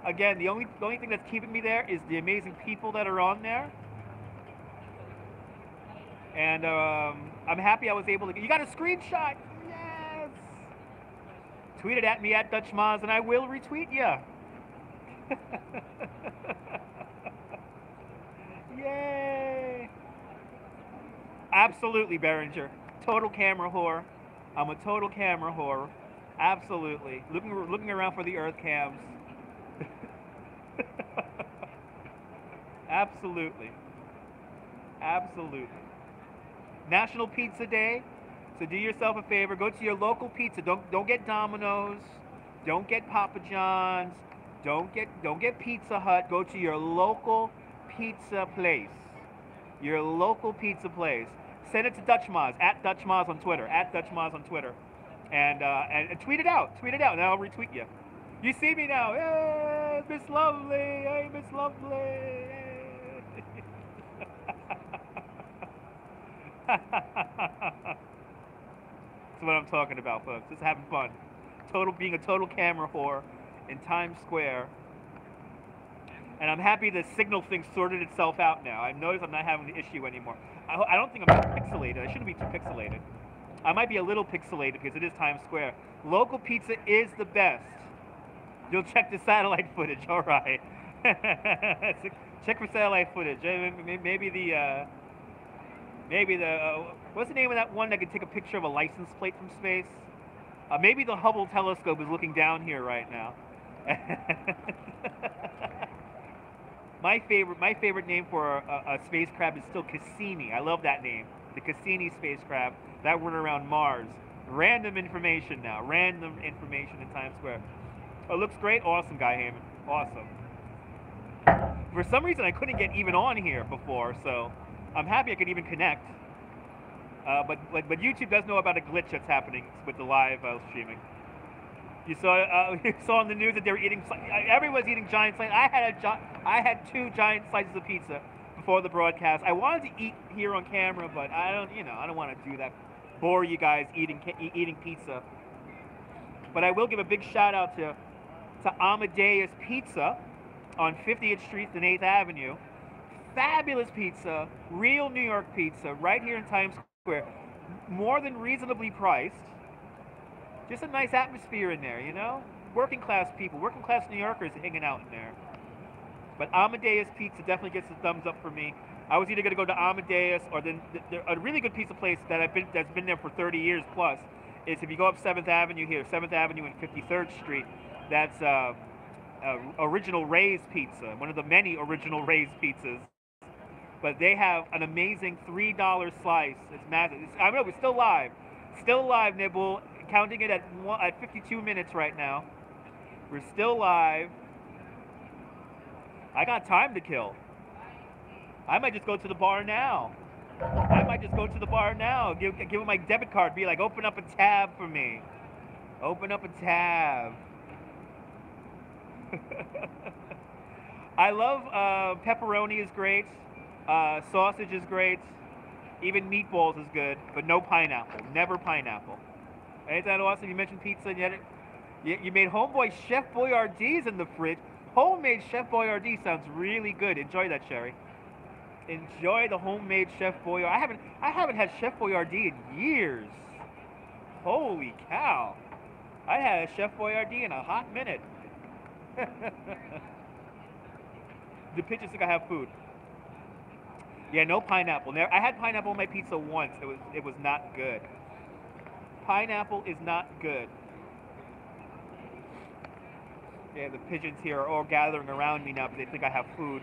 Again, the only thing that's keeping me there is the amazing people that are on there. And I'm happy I was able to. You got a screenshot? Yes. Tweet it at me at Dutch Maz, and I will retweet you. Yay! Absolutely, Behringer. Total camera whore. I'm a total camera whore. Absolutely. Looking around for the Earth cams. Absolutely. Absolutely. National Pizza Day. So do yourself a favor. Go to your local pizza. Don't get Domino's. Don't get Papa John's. Don't get Pizza Hut. Go to your local pizza place. Your local pizza place. Send it to Dutch Maz, at Dutch Maz on Twitter, at Dutch Maz on Twitter, and tweet it out. Tweet it out, and I'll retweet you. You see me now? Hey, Miss Lovely. Hey, Miss Lovely. That's what I'm talking about, folks. Just having fun. Being a total camera whore in Times Square. And I'm happy the signal thing sorted itself out now. I've noticed I'm not having the issue anymore. I don't think I'm too pixelated. I shouldn't be too pixelated. I might be a little pixelated because it is Times Square. Local pizza is the best. You'll check the satellite footage, all right. Check for satellite footage. Maybe the what's the name of that one that can take a picture of a license plate from space? Maybe the Hubble telescope is looking down here right now. My favorite name for a spacecraft is still Cassini. I love that name. The Cassini spacecraft that went around Mars. Random information now. Random information in Times Square. Oh, looks great. Awesome, Guy Heyman. Awesome. For some reason, I couldn't get even on here before, so I'm happy I could even connect. But YouTube does know about a glitch that's happening with the live streaming. You saw on the news that they were eating. Everyone's eating giant slices. I had 2 giant slices of pizza before the broadcast. I wanted to eat here on camera, but I don't want to do that. Bore you guys eating pizza. But I will give a big shout out to Amadeus Pizza on 50th Street and 8th Avenue. Fabulous pizza, real New York pizza, right here in Times Square. More than reasonably priced. Just a nice atmosphere in there, you know? Working class people, working class New Yorkers hanging out in there. But Amadeus Pizza definitely gets a thumbs up for me. I was either going to go to Amadeus or then a really good pizza place that's been there for 30 years plus is if you go up 7th Avenue here, 7th Avenue and 53rd Street, that's Original Ray's Pizza, one of the many Original Ray's pizzas. But they have an amazing $3 slice. It's massive. I know, we're still live. Still live, Nibble. Counting it at 52 minutes right now. We're still live. I got time to kill. I might just go to the bar now. Give them my debit card. Be like, open up a tab for me. Open up a tab. I love pepperoni is great. Sausage is great. Even meatballs is good, but no pineapple. Never pineapple. Ain't that awesome? You mentioned pizza and you made Homeboy Chef Boyardee's in the fridge. Homemade Chef Boyardee sounds really good. Enjoy that, Sherry. Enjoy the homemade Chef Boyardee. I haven't had Chef Boyardee in years. Holy cow. I had a Chef Boyardee in a hot minute. The pigeons think I have food. Yeah, no pineapple. I had pineapple on my pizza once. It was not good. Pineapple is not good. Yeah, the pigeons here are all gathering around me now because they think I have food.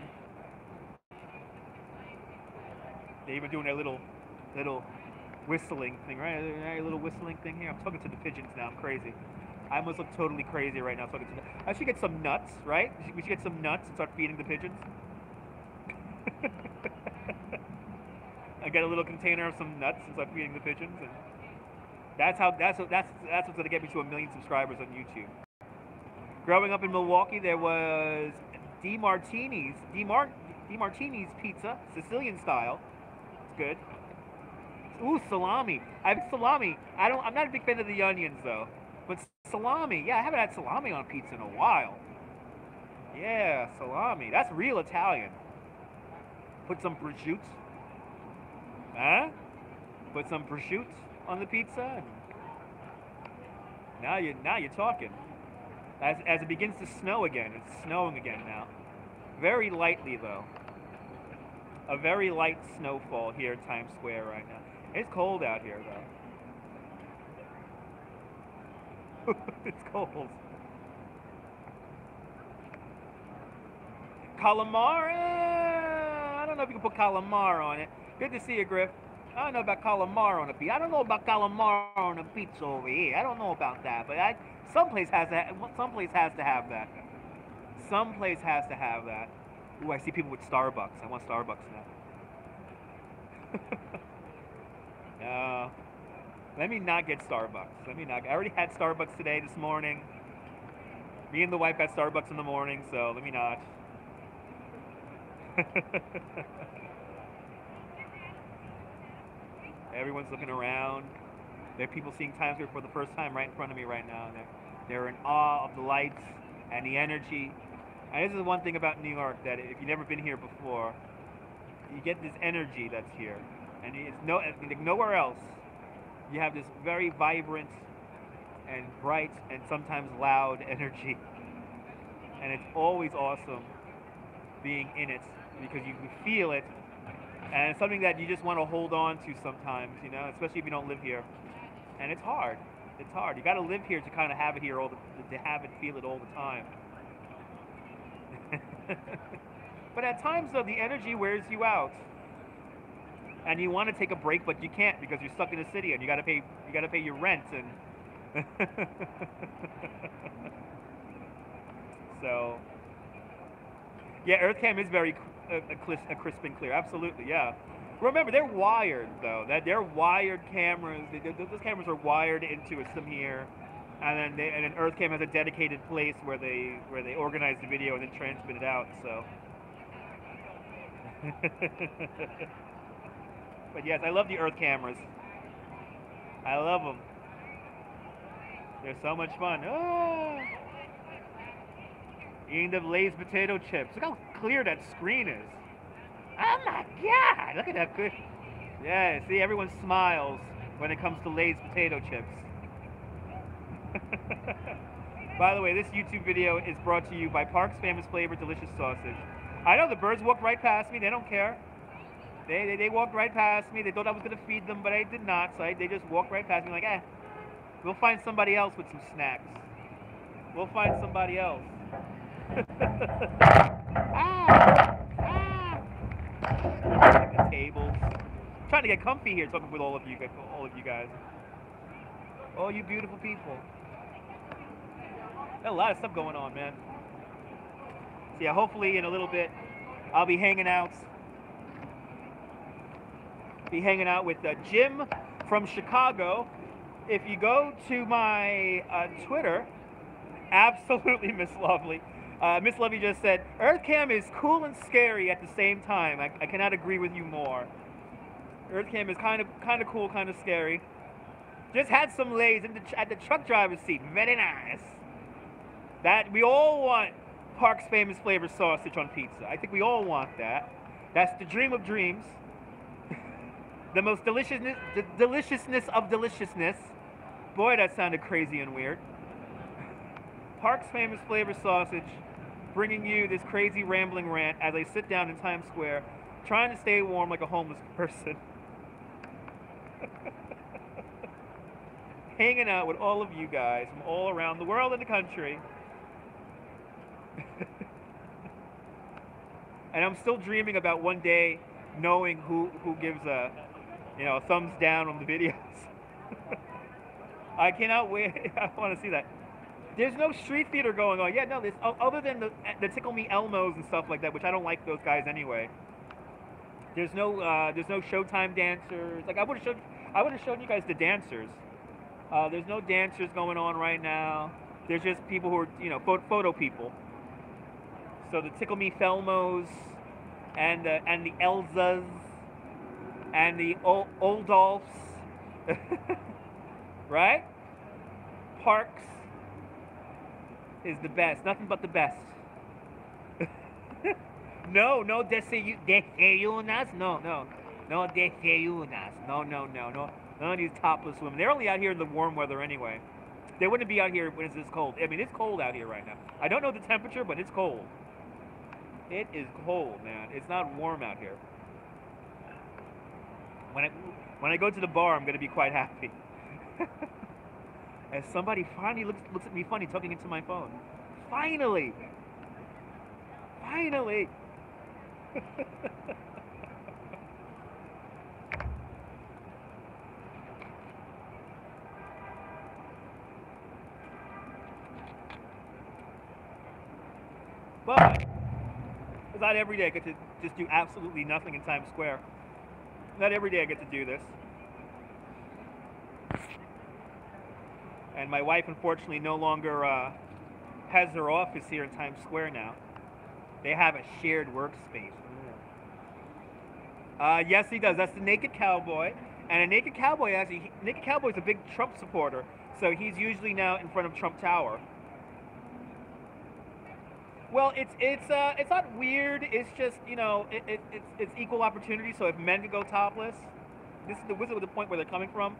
They're even doing their little whistling thing, right? A little whistling thing here. I'm talking to the pigeons now. I'm crazy. I must look totally crazy right now talking to them. I should get some nuts, right? We should get some nuts and start feeding the pigeons. I get a little container of some nuts and start feeding the pigeons, and that's what's gonna get me to 1 million subscribers on YouTube. Growing up in Milwaukee, there was DeMartini's Pizza, Sicilian style. It's good. Ooh, salami. I have salami. I'm not a big fan of the onions though, but salami. Yeah, I haven't had salami on pizza in a while. Yeah, salami. That's real Italian. Put some prosciutto. Huh? Put some prosciutto on the pizza. Now you're talking. As it begins to snow again, it's snowing again now. Very lightly though. A very light snowfall here at Times Square right now. It's cold out here though. It's cold. Calamari? I don't know if you can put calamari on it. Good to see you, Griff. I don't know about calamari on a pizza. I don't know about calamari on a pizza over here. I don't know about that, but someplace has to have that. Someplace has to have that. Ooh, I see people with Starbucks. I want Starbucks now. No. Let me not get Starbucks. I already had Starbucks today, this morning. Me and the wife got Starbucks in the morning, so let me not. Everyone's looking around. There are people seeing Times Square for the first time right in front of me right now. They're in awe of the lights and the energy. And this is one thing about New York, that if you've never been here before, you get this energy that's here. And it's nowhere else. You have this very vibrant and bright and sometimes loud energy. And it's always awesome being in it because you can feel it. And it's something that you just want to hold on to sometimes, you know, especially if you don't live here. And it's hard. It's hard. You got to live here to kind of have it here to have it, feel it all the time. But at times, though, the energy wears you out, and you want to take a break, but you can't because you're stuck in the city and you got to pay your rent and. So, yeah, EarthCam is very crisp and clear. Absolutely, yeah. Remember, they're wired though. They're wired cameras. Those cameras are wired into a system here, and then EarthCam has a dedicated place where they organize the video and then transmit it out. So. But yes, I love the Earth cameras. I love them. They're so much fun. Oh! Eating the Lay's potato chips. Look how clear that screen is. Oh my God! Look at that good. Yeah, see, everyone smiles when it comes to Lay's potato chips. By the way, this YouTube video is brought to you by Park's Famous Flavor Delicious Sausage. I know the birds walked right past me. They don't care. They walked right past me. They thought I was going to feed them, but I did not. So they just walked right past me like, we'll find somebody else with some snacks. We'll find somebody else. The tables. I'm trying to get comfy here talking with all of you guys. All you beautiful people. There's a lot of stuff going on, man. So yeah, hopefully in a little bit I'll be hanging out with Jim from Chicago. If you go to my Twitter, absolutely Miss Lovely. Miss Lovely just said, EarthCam is cool and scary at the same time. I cannot agree with you more. EarthCam is kind of cool, kind of scary. Just had some Lays at the truck driver's seat. Very nice. That we all want Park's Famous Flavor sausage on pizza. I think we all want that. That's the dream of dreams. The most deliciousness of deliciousness. Boy, that sounded crazy and weird. Park's Famous Flavor sausage, bringing you this crazy rambling rant as I sit down in Times Square, trying to stay warm like a homeless person. Hanging out with all of you guys from all around the world and the country. And I'm still dreaming about one day knowing who gives a thumbs down on the videos. I cannot wait. I want to see that. There's no street theater going on. Yeah, no, other than the Tickle Me Elmos and stuff like that, which I don't like those guys anyway. There's no Showtime dancers. Like I would have shown you guys the dancers. There's no dancers going on right now. There's just people who are photo people. So the Tickle Me Thelmos and the Elzas and the Oldolfs, right? Parks is the best. Nothing but the best. No desayunas. No desayunas. No. None of these topless women. They're only out here in the warm weather anyway. They wouldn't be out here when it's this cold. I mean, it's cold out here right now. I don't know the temperature, but it's cold. It is cold, man. It's not warm out here. When I go to the bar, I'm going to be quite happy. As somebody finally looks at me funny talking into my phone. Finally! But it's not every day I get to just do absolutely nothing in Times Square. Not every day I get to do this. And my wife, unfortunately, no longer has her office here in Times Square now. They have a shared workspace. Yes, he does. That's the Naked Cowboy. And a naked cowboy, actually, naked cowboy is a big Trump supporter, so he's usually now in front of Trump Tower. Well, it's not weird. It's just it's equal opportunity. So if men could go topless, this is the point where they're coming from.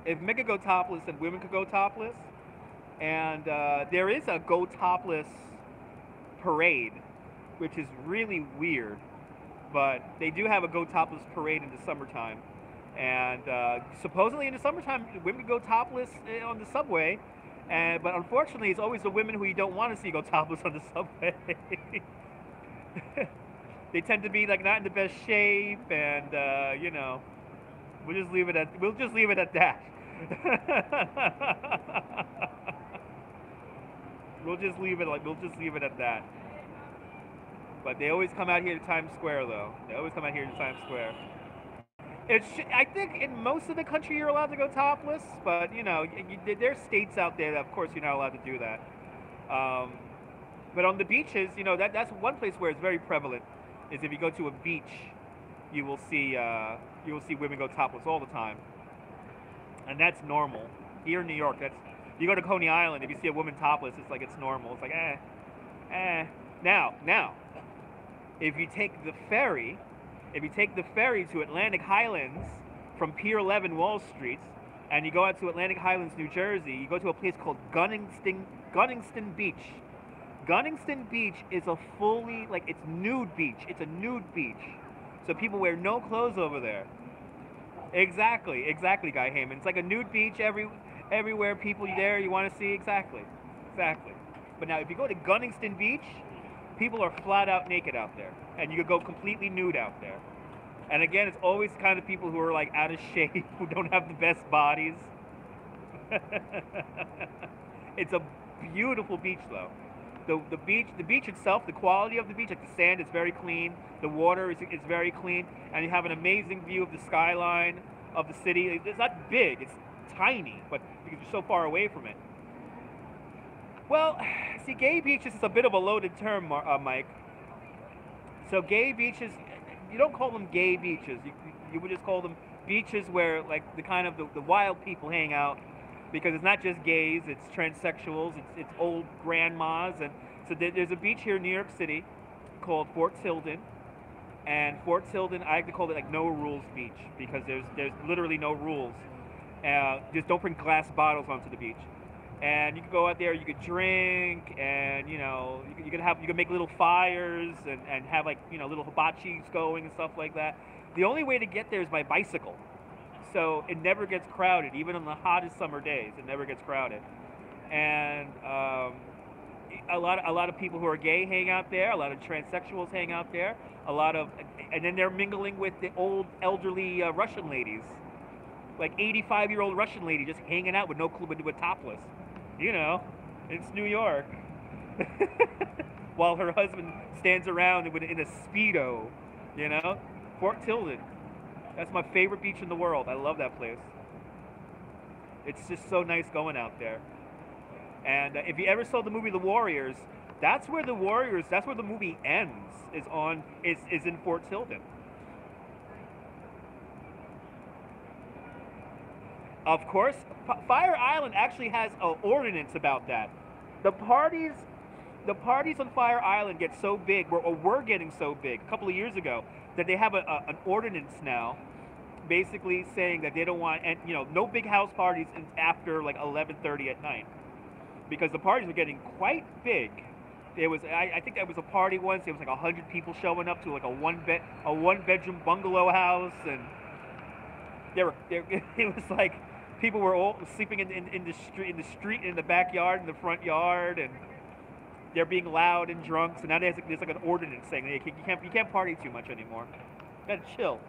If men could go topless, then women could go topless, and there is a go topless parade, which is really weird. But they do have a go topless parade in the summertime, and supposedly in the summertime, women go topless on the subway. But unfortunately, it's always the women who you don't want to see go topless on the subway. They tend to be like not in the best shape, and we'll just leave it at that. We'll just leave it at that. But they always come out here to Times Square, though. They always come out here to Times Square. I think in most of the country you're allowed to go topless, but there's states out there that, of course, you're not allowed to do that. But on the beaches, that's one place where it's very prevalent. Is if you go to a beach, you will see women go topless all the time, and that's normal. Here in New York, you go to Coney Island, if you see a woman topless, it's like it's normal. It's like Now, if you take the ferry to Atlantic Highlands from Pier 11 Wall Street, and you go out to Atlantic Highlands, New Jersey, you go to a place called Gunningston Beach. Gunningston Beach is it's nude beach. It's a nude beach. So people wear no clothes over there. Exactly, Guy Heyman. It's like a nude beach everywhere, people there you want to see. Exactly. But now if you go to Gunningston Beach, people are flat out naked out there, and you could go completely nude out there. And again, it's always the kind of people who are like out of shape, who don't have the best bodies. It's a beautiful beach, though. The beach itself, the quality of the beach, like the sand is very clean, the water is very clean, and you have an amazing view of the skyline of the city. It's not big, it's tiny, but because you're so far away from it. Well, see, gay beaches is a bit of a loaded term, Mike. So gay beaches, you don't call them gay beaches. You would just call them beaches where, like, the wild people hang out, because it's not just gays, it's transsexuals, it's old grandmas. And so there's a beach here in New York City called Fort Tilden. And Fort Tilden, I like to call it like no rules beach, because there's literally no rules. Just don't bring glass bottles onto the beach. And you could go out there, you could drink, and you could make little fires and have little hibachis going and stuff like that. The only way to get there is by bicycle, so it never gets crowded. Even on the hottest summer days, it never gets crowded. And a lot of people who are gay hang out there. A lot of transsexuals hang out there. And then they're mingling with the old elderly Russian ladies, like 85-year-old Russian lady just hanging out with with topless. It's New York. While her husband stands around in a Speedo, Fort Tilden. That's my favorite beach in the world. I love that place. It's just so nice going out there. And if you ever saw the movie The Warriors, that's where the movie ends, is in Fort Tilden. Of course, Fire Island actually has an ordinance about that. The parties on Fire Island get so big, or were getting so big a couple of years ago, that they have an ordinance now, basically saying that they don't want no big house parties after like 11:30 at night, because the parties were getting quite big. I think there was a party once. There was like 100 people showing up to like a one bedroom bungalow house, and it was like people were all sleeping in the street, in the backyard, in the front yard, and they're being loud and drunk. So now there's like an ordinance saying that you can't party too much anymore. You gotta chill.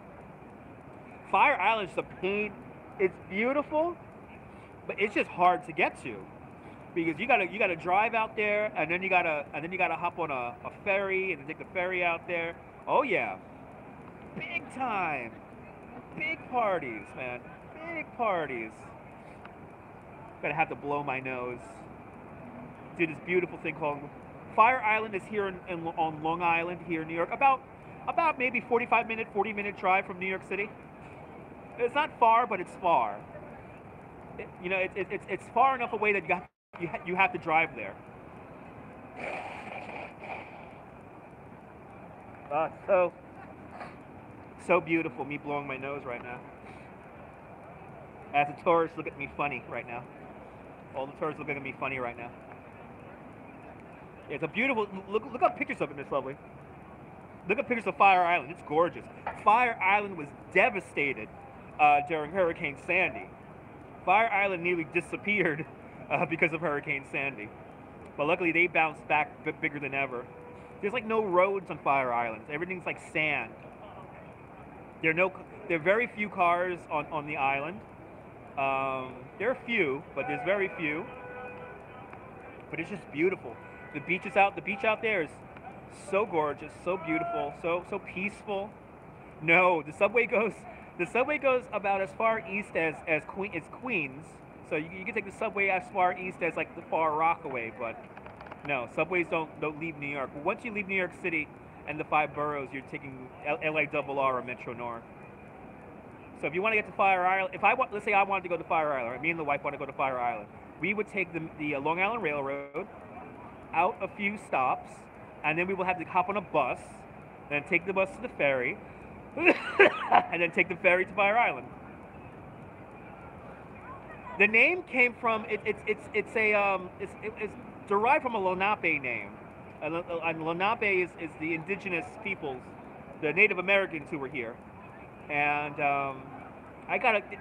Fire Island is a pain. It's beautiful, but it's just hard to get to, because you gotta drive out there, and then you gotta hop on a ferry and take the ferry out there. Oh yeah, big time, big parties, man. Big parties. Gonna have to blow my nose. Do this beautiful thing called Fire Island. Is here on Long Island, here in New York. About maybe 40 minute drive from New York City. It's not far, but it's far. You know, it's far enough away that you have to drive there. So so beautiful. Me blowing my nose right now. As the tourists look at me funny right now. All the tourists look at me funny right now. It's a beautiful. Look up pictures of it. It's lovely. Look at pictures of Fire Island. It's gorgeous. Fire Island was devastated during Hurricane Sandy. Fire Island nearly disappeared because of Hurricane Sandy. But luckily they bounced back bigger than ever. There's like no roads on Fire Island. Everything's like sand. There are very few cars on the island. There are few, but there's very few. But it's just beautiful. The beach out there is so gorgeous, so beautiful, so peaceful. No, the subway goes about as far east as Queens. So you can take the subway as far east as like the Far Rockaway, but no, subways don't leave New York. But once you leave New York City and the 5 boroughs, you're taking LIRR or Metro North. So if you want to get to Fire Island, let's say I wanted to go to Fire Island, or me and the wife want to go to Fire Island, we would take the Long Island Railroad out a few stops, and then we will have to hop on a bus, then take the bus to the ferry, and then take the ferry to Fire Island. The name came from it's derived from a Lenape name. And Lenape is the indigenous peoples, the Native Americans who were here. And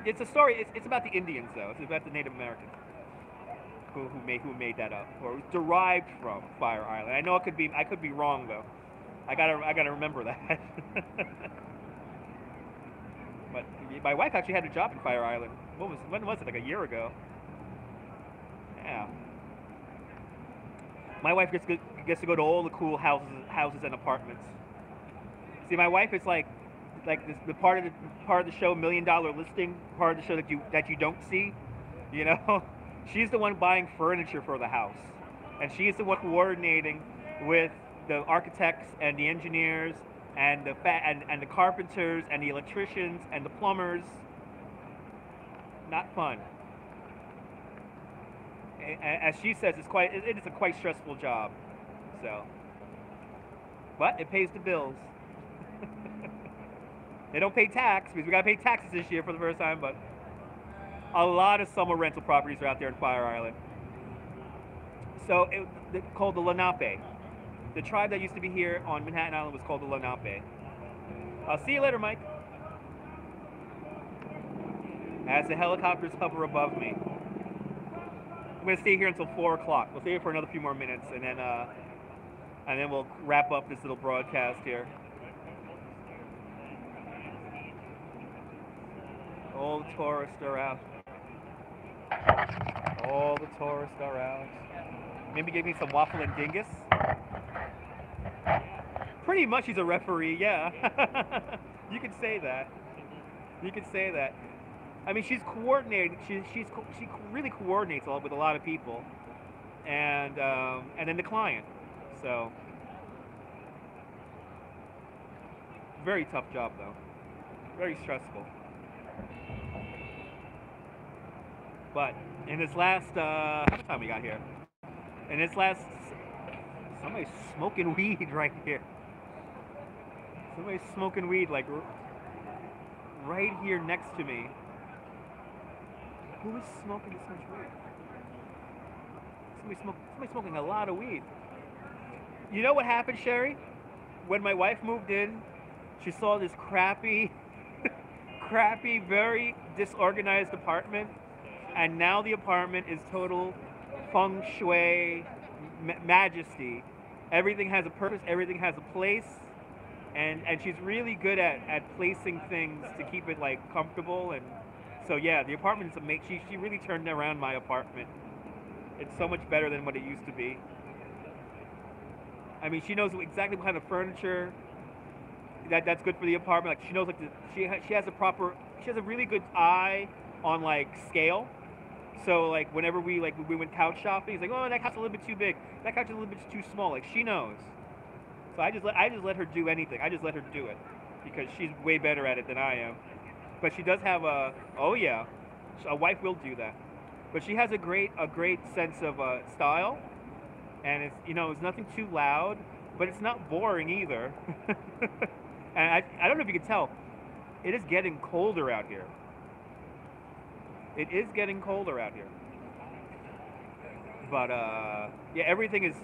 it's a story. It's about the Indians though. It's about the Native Americans who made that up, or it was derived from Fire Island. I know I could be wrong though. I gotta remember that. But my wife actually had a job in Fire Island. When was it? Like a year ago. Yeah. My wife gets to go to all the cool houses and apartments. See, my wife is like the part of the show $1 Million Listing, part of the show that you don't see. You know, she's the one buying furniture for the house, and she's the one coordinating with the architects and the engineers and the carpenters and the electricians and the plumbers. Not fun. As she says, it is a quite stressful job. So, but it pays the bills. They don't pay tax because we gotta pay taxes this year for the first time. But a lot of summer rental properties are out there in Fire Island. So they're called the Lenape. The tribe that used to be here on Manhattan Island was called the Lenape. I'll see you later, Mike. As the helicopters hover above me. I'm going to stay here until 4 o'clock. We'll stay here for another few more minutes, and then we'll wrap up this little broadcast here. All the tourists are out. All the tourists are out. Maybe give me some waffle and dingus. Pretty much he's a referee, yeah. You could say that. You could say that. I mean, she's coordinating. She really coordinates with a lot of people, and then the client. So very tough job though. Very stressful. But in this last how much time we got here? In this last, somebody's smoking weed right here. Somebody's smoking weed like right here next to me. Who is smoking this much weed? Somebody's smoking a lot of weed. You know what happened, Sherry? When my wife moved in, she saw this crappy, very disorganized apartment, and now the apartment is total feng shui majesty. Everything has a purpose, everything has a place, and she's really good at placing things to keep it like comfortable. And so yeah, the apartment is amazing. She really turned around my apartment. It's so much better than what it used to be. I mean, she knows exactly what kind of furniture that's good for the apartment. Like she knows, like she has a really good eye on like scale. So like whenever we went couch shopping, it's like, oh, that couch is a little bit too big. That couch is a little bit too small. Like she knows. So I just let her do anything. I just let her do it because she's way better at it than I am. But she does have a, oh yeah, a wife will do that. But she has a great sense of style, and it's, you know, it's nothing too loud, but it's not boring either. And I don't know if you can tell, it is getting colder out here. It is getting colder out here. But yeah, everything is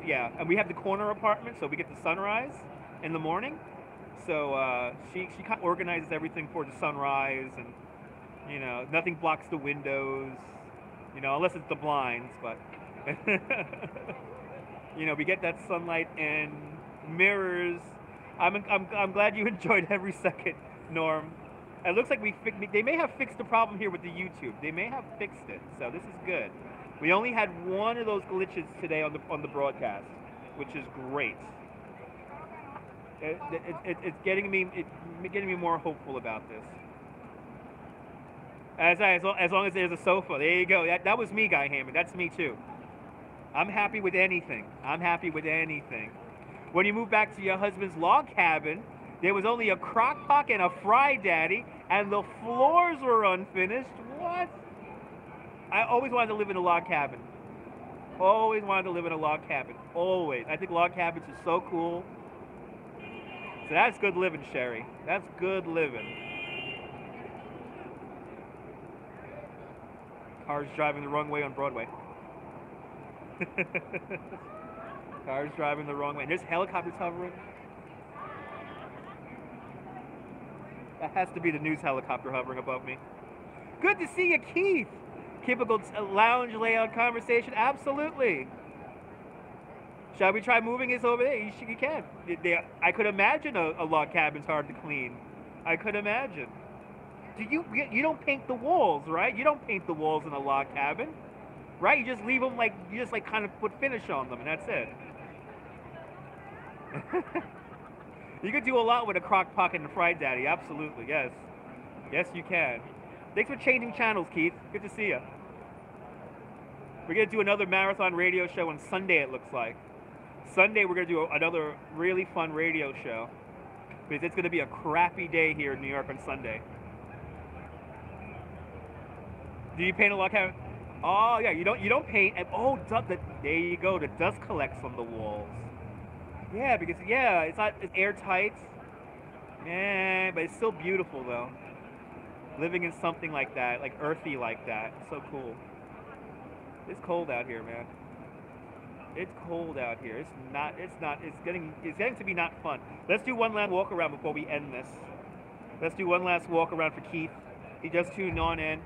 yeah, and we have the corner apartment, so we get the sunrise in the morning. So she kind of organizes everything for the sunrise, and you know, nothing blocks the windows, you know, unless it's the blinds. But you know, we get that sunlight and mirrors. I'm glad you enjoyed every second, Norm. It looks like they may have fixed the problem here with the YouTube. They may have fixed it, so this is good. We only had one of those glitches today on the broadcast, which is great. It's getting me more hopeful about this. As long as there's a sofa, there you go. That was me, Guy Hammond. That's me too. I'm happy with anything. I'm happy with anything. When you move back to your husband's log cabin, there was only a crock pot and a fry daddy, and the floors were unfinished. What? I always wanted to live in a log cabin. Always wanted to live in a log cabin. Always. I think log cabins are so cool. So that's good living, Sherry. That's good living. Cars driving the wrong way on Broadway. Cars driving the wrong way. And there's helicopters hovering. That has to be the news helicopter hovering above me. Good to see you, Keith. Typical lounge layout conversation. Absolutely. Shall we try moving this over there? You can. I could imagine a log cabin's hard to clean. I could imagine. You don't paint the walls, right? You don't paint the walls in a log cabin, right? You just leave them you just kind of put finish on them, and that's it. You could do a lot with a crock pot and a fry daddy. Absolutely, yes. Yes, you can. Thanks for changing channels, Keith. Good to see you. We're going to do another marathon radio show on Sunday, it looks like. Sunday, we're going to do another really fun radio show, because it's going to be a crappy day here in New York on Sunday. Do you paint a log cabin? Oh, yeah, you don't paint. And, oh, there you go. The dust collects on the walls. Yeah, because, yeah, it's airtight. Yeah, but it's still beautiful, though. Living in something like that, like earthy like that. It's so cool. It's cold out here, man. It's cold out here. It's getting to be not fun. Let's do one last walk around before we end this. Let's do one last walk around for Keith. He just tuned on in.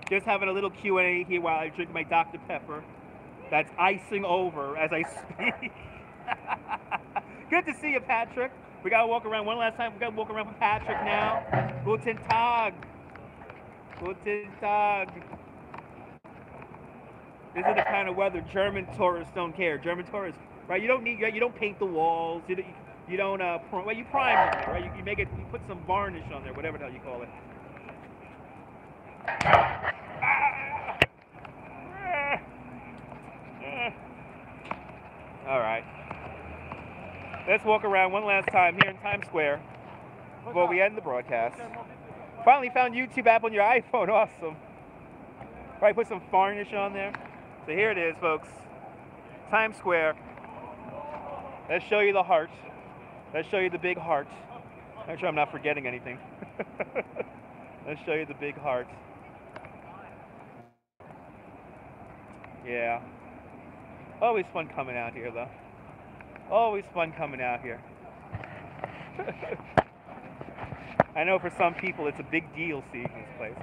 Just having a little Q&A here while I drink my Dr. Pepper. That's icing over as I speak. Good to see you, Patrick. We gotta walk around one last time. We gotta walk around for Patrick now. Guten Tag. Guten Tag. This is the kind of weather German tourists don't care. German tourists, right? You don't paint the walls. You don't well, you prime them, right? You make it. You put some varnish on there, whatever the hell you call it. All right. Let's walk around one last time here in Times Square before we end the broadcast. Finally found YouTube app on your iPhone. Awesome. Probably put some varnish on there. So here it is, folks. Times Square. Let's show you the heart. Let's show you the big heart. Make sure I'm not forgetting anything. Let's show you the big heart. Yeah. Always fun coming out here, though. Always fun coming out here. I know for some people it's a big deal seeing this place.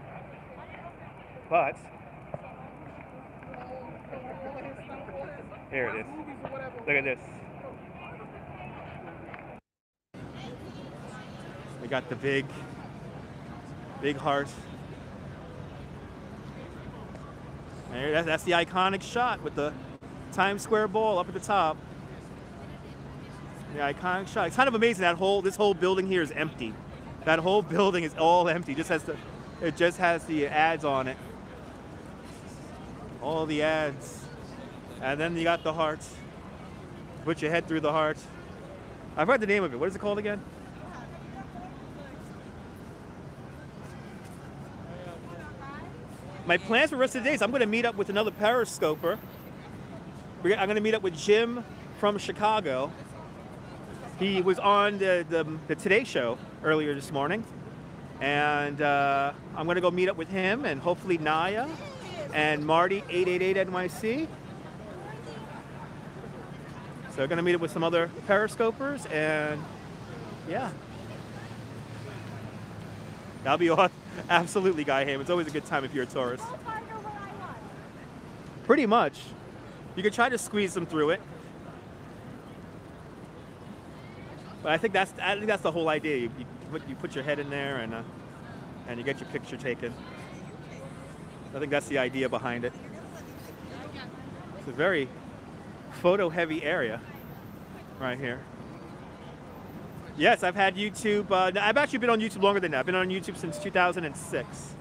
But here it is. Look at this. We got the big heart. And that's the iconic shot with the Times Square ball up at the top. The iconic shot. It's kind of amazing that this whole building here is empty. That whole building is all empty. It just has the ads on it. All the ads. And then you got the heart. Put your head through the heart. I've heard the name of it. What is it called again? my plans for the rest of the day is I'm going to meet up with another Periscoper. I'm going to meet up with Jim from Chicago. He was on the Today Show earlier this morning. And I'm going to go meet up with him and hopefully Naya and Marty 888 NYC. So I'm going to meet up with some other Periscopers and yeah. That'll be awesome. Absolutely, Guy Ham. It's always a good time if you're a tourist. Pretty much. You can try to squeeze them through it. But I think that's the whole idea. You put your head in there and you get your picture taken. I think that's the idea behind it. It's a very photo-heavy area right here. Yes, I've had YouTube. I've actually been on YouTube longer than that. I've been on YouTube since 2006.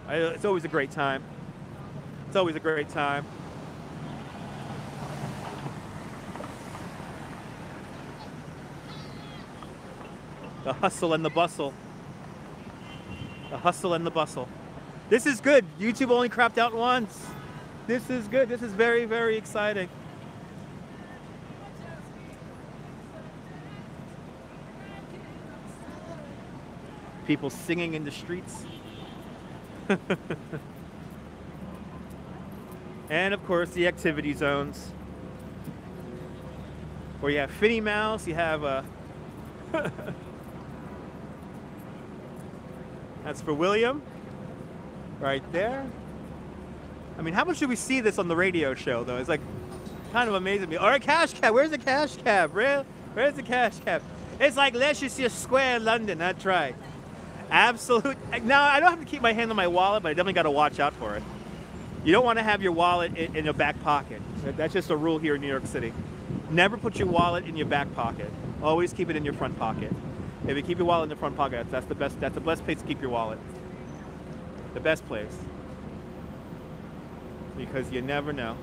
It's always a great time. It's always a great time. The hustle and the bustle. The hustle and the bustle. This is good. YouTube only crapped out once. This is good. This is very, very exciting. People singing in the streets. And of course the activity zones. Where you have Finny Mouse, you have that's for William. Right there. I mean, how much do we see this on the radio show, though? It's like kind of amazing me. Or a cash cab. Where's the cash cab? Where's the cash cab? It's like Leicester Square, London. That's right. Absolute. Now, I don't have to keep my hand on my wallet, but I definitely got to watch out for it. You don't want to have your wallet in your back pocket. That's just a rule here in New York City. Never put your wallet in your back pocket. Always keep it in your front pocket. If you keep your wallet in the front pocket, that's the best place to keep your wallet. The best place. Because you never know.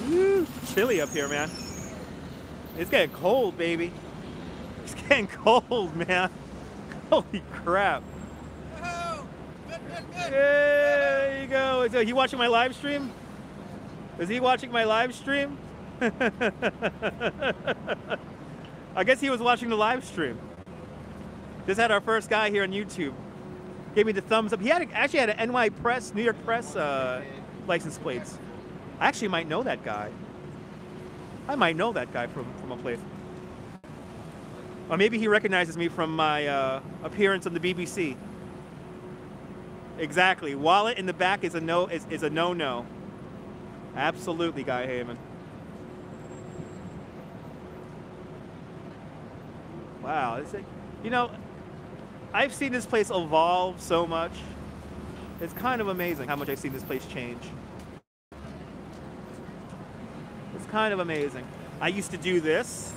Woo, chilly up here, man. It's getting cold, baby. It's getting cold, man. Holy crap. There you go. Is he watching my live stream? Is he watching my live stream? I guess he was watching the live stream. Just had our first guy here on YouTube. Gave me the thumbs up. He actually had an NY Press, New York Press license plates. I actually might know that guy. I might know that guy from a place. Or maybe he recognizes me from my appearance on the BBC. Exactly. Wallet in the back is a no-no. Absolutely, Guy Heyman. Wow. You know, I've seen this place evolve so much. It's kind of amazing how much I've seen this place change. It's kind of amazing. I used to do this.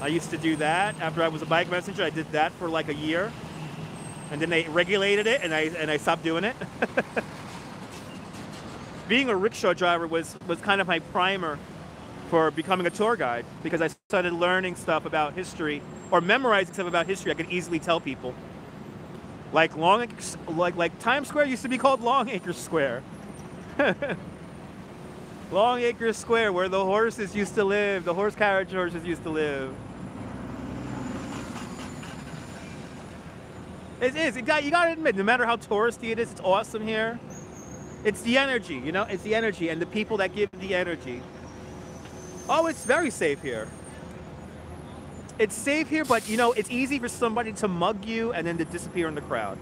I used to do that. After I was a bike messenger, I did that for like a year. And then they regulated it and I stopped doing it. Being a rickshaw driver was kind of my primer for becoming a tour guide, because I started learning stuff about history, or memorizing stuff about history I could easily tell people. Like Times Square used to be called Longacre Square. Longacre Square, where the horses used to live, the carriage horses used to live. It is. You gotta admit, no matter how touristy it is, it's awesome here. It's the energy, you know? It's the energy and the people that give the energy. Oh, it's very safe here. It's safe here, but you know, it's easy for somebody to mug you and then to disappear in the crowd.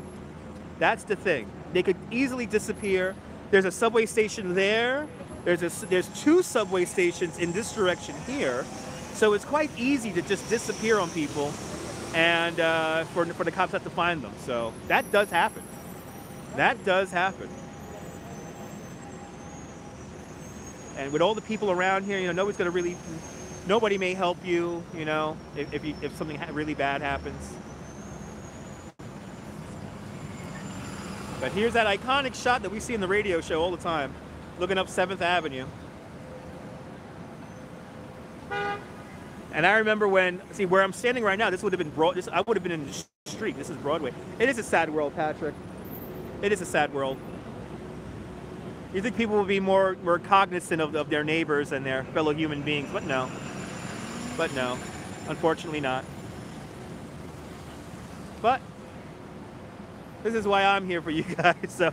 That's the thing. They could easily disappear. There's a subway station there. There's two subway stations in this direction here. So it's quite easy to just disappear on people, and for the cops have to find them. So that does happen. That does happen. And with all the people around here, you know, nobody may help you, you know, if something really bad happens. But here's that iconic shot that we see in the radio show all the time, looking up 7th Avenue. And I remember when, see, where I'm standing right now, this would have been I would have been in the street. This is Broadway. It is a sad world, Patrick. It is a sad world. You think people will be more cognizant of their neighbors and their fellow human beings, but no. But no. Unfortunately not. But this is why I'm here for you guys, so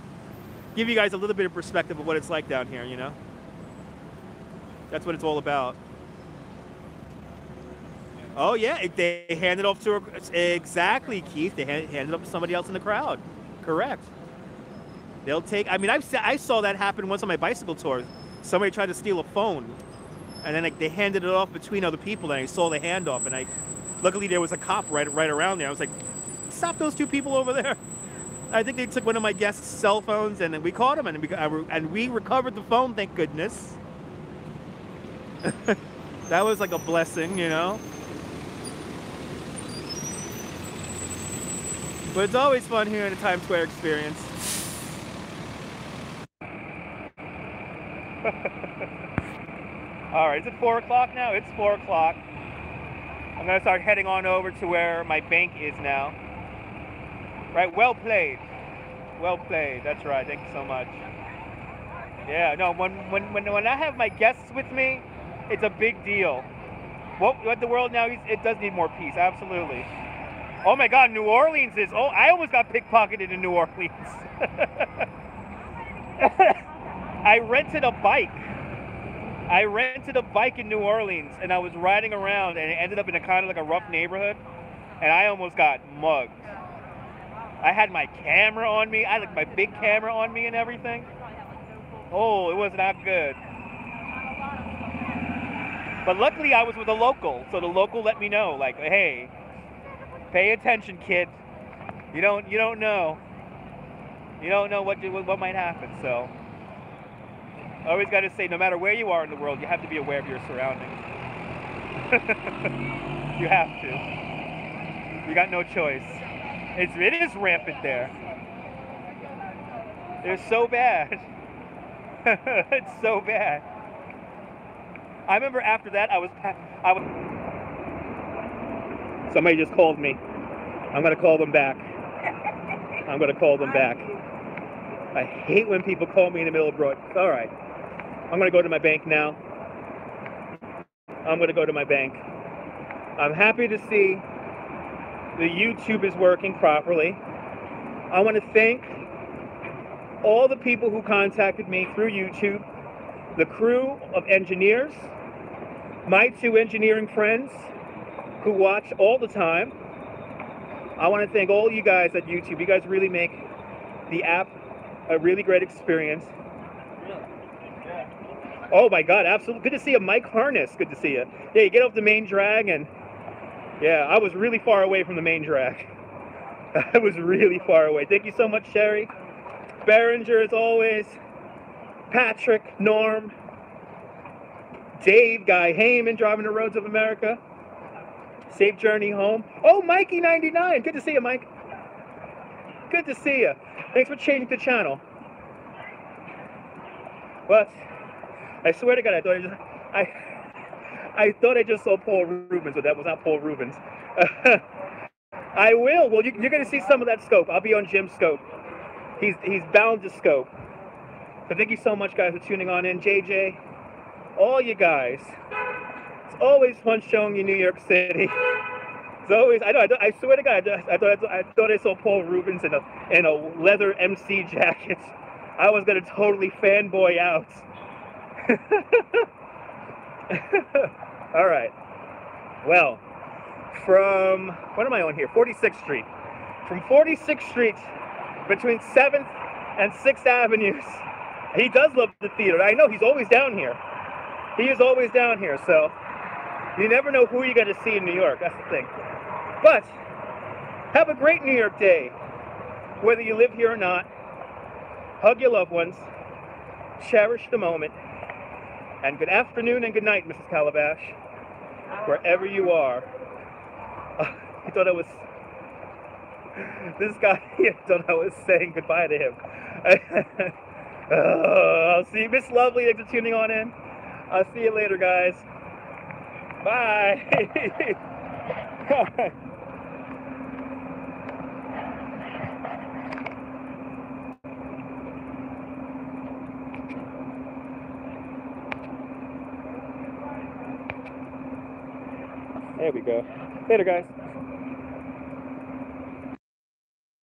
give you guys a little bit of perspective of what it's like down here, you know? That's what it's all about. Oh yeah, they handed off to exactly, Keith. They handed up to somebody else in the crowd. Correct. They'll take. I mean, I saw that happen once on my bicycle tour. Somebody tried to steal a phone, and then they handed it off between other people, and I saw the handoff, and luckily there was a cop right around there. I was like, stop those two people over there. I think they took one of my guests' cell phones, and then we caught them, and we recovered the phone. Thank goodness. That was like a blessing, you know. But it's always fun here in the Times Square experience. All right, is it 4 o'clock now? It's 4 o'clock. I'm gonna start heading on over to where my bank is now. Right, well played. Well played, that's right, thank you so much. Yeah, no, when I have my guests with me, it's a big deal. What the world now, it does need more peace, absolutely. Oh my God, New Orleans is, I almost got pickpocketed in New Orleans. I rented a bike. In New Orleans, and I was riding around, and it ended up in a kind of like a rough neighborhood, and I almost got mugged. I had my camera on me. I had like my big camera on me and everything. Oh, it was not good. But luckily I was with a local, so the local let me know, like, hey, pay attention, kid. You don't know. You don't know what might happen. So I always got to say, no matter where you are in the world, you have to be aware of your surroundings. You have to. You got no choice. It is rampant there. It's so bad. It's so bad. I remember after that, I was. Somebody just called me. I'm gonna call them back. I hate when people call me in the middle of broad. All right. I'm gonna go to my bank now. I'm happy to see the YouTube is working properly. I want to thank all the people who contacted me through YouTube, the crew of engineers, my 2 engineering friends who watch all the time. I want to thank all you guys at YouTube. You guys really make the app a really great experience. Oh my God, absolutely. Good to see you, Mike Harness. Good to see you. Yeah, you get off the main drag, and yeah, I was really far away from the main drag. I was really far away. Thank you so much, Sherry. Berenger, as always. Patrick, Norm, Dave, Guy Heyman, driving the roads of America. Safe journey home. Oh, Mikey99. Good to see you, Mike. Good to see you. Thanks for changing the channel. What? I swear to God, I thought I just saw Paul Rubens, but that was not Paul Rubens. I will. Well, you're going to see some of that scope. I'll be on Jim's scope. He's bound to scope. So thank you so much, guys, for tuning on in. JJ, all you guys. It's always fun showing you New York City. It's always. I swear to God, I thought I saw Paul Rubens in a leather MC jacket. I was going to totally fanboy out. All right. Well, from, what am I on here? 46th Street. From 46th Street, between 7th and 6th Avenues. He does love the theater. I know, he's always down here. He is always down here, so you never know who you're going to see in New York. That's the thing. But have a great New York day, whether you live here or not. Hug your loved ones. Cherish the moment. And good afternoon and good night, Mrs. Calabash, wherever you are. I thought I was, this guy here thought I was saying goodbye to him. I'll see you, Miss Lovely, thanks for tuning on in. I'll see you later, guys. Bye. There we go. Later, guys.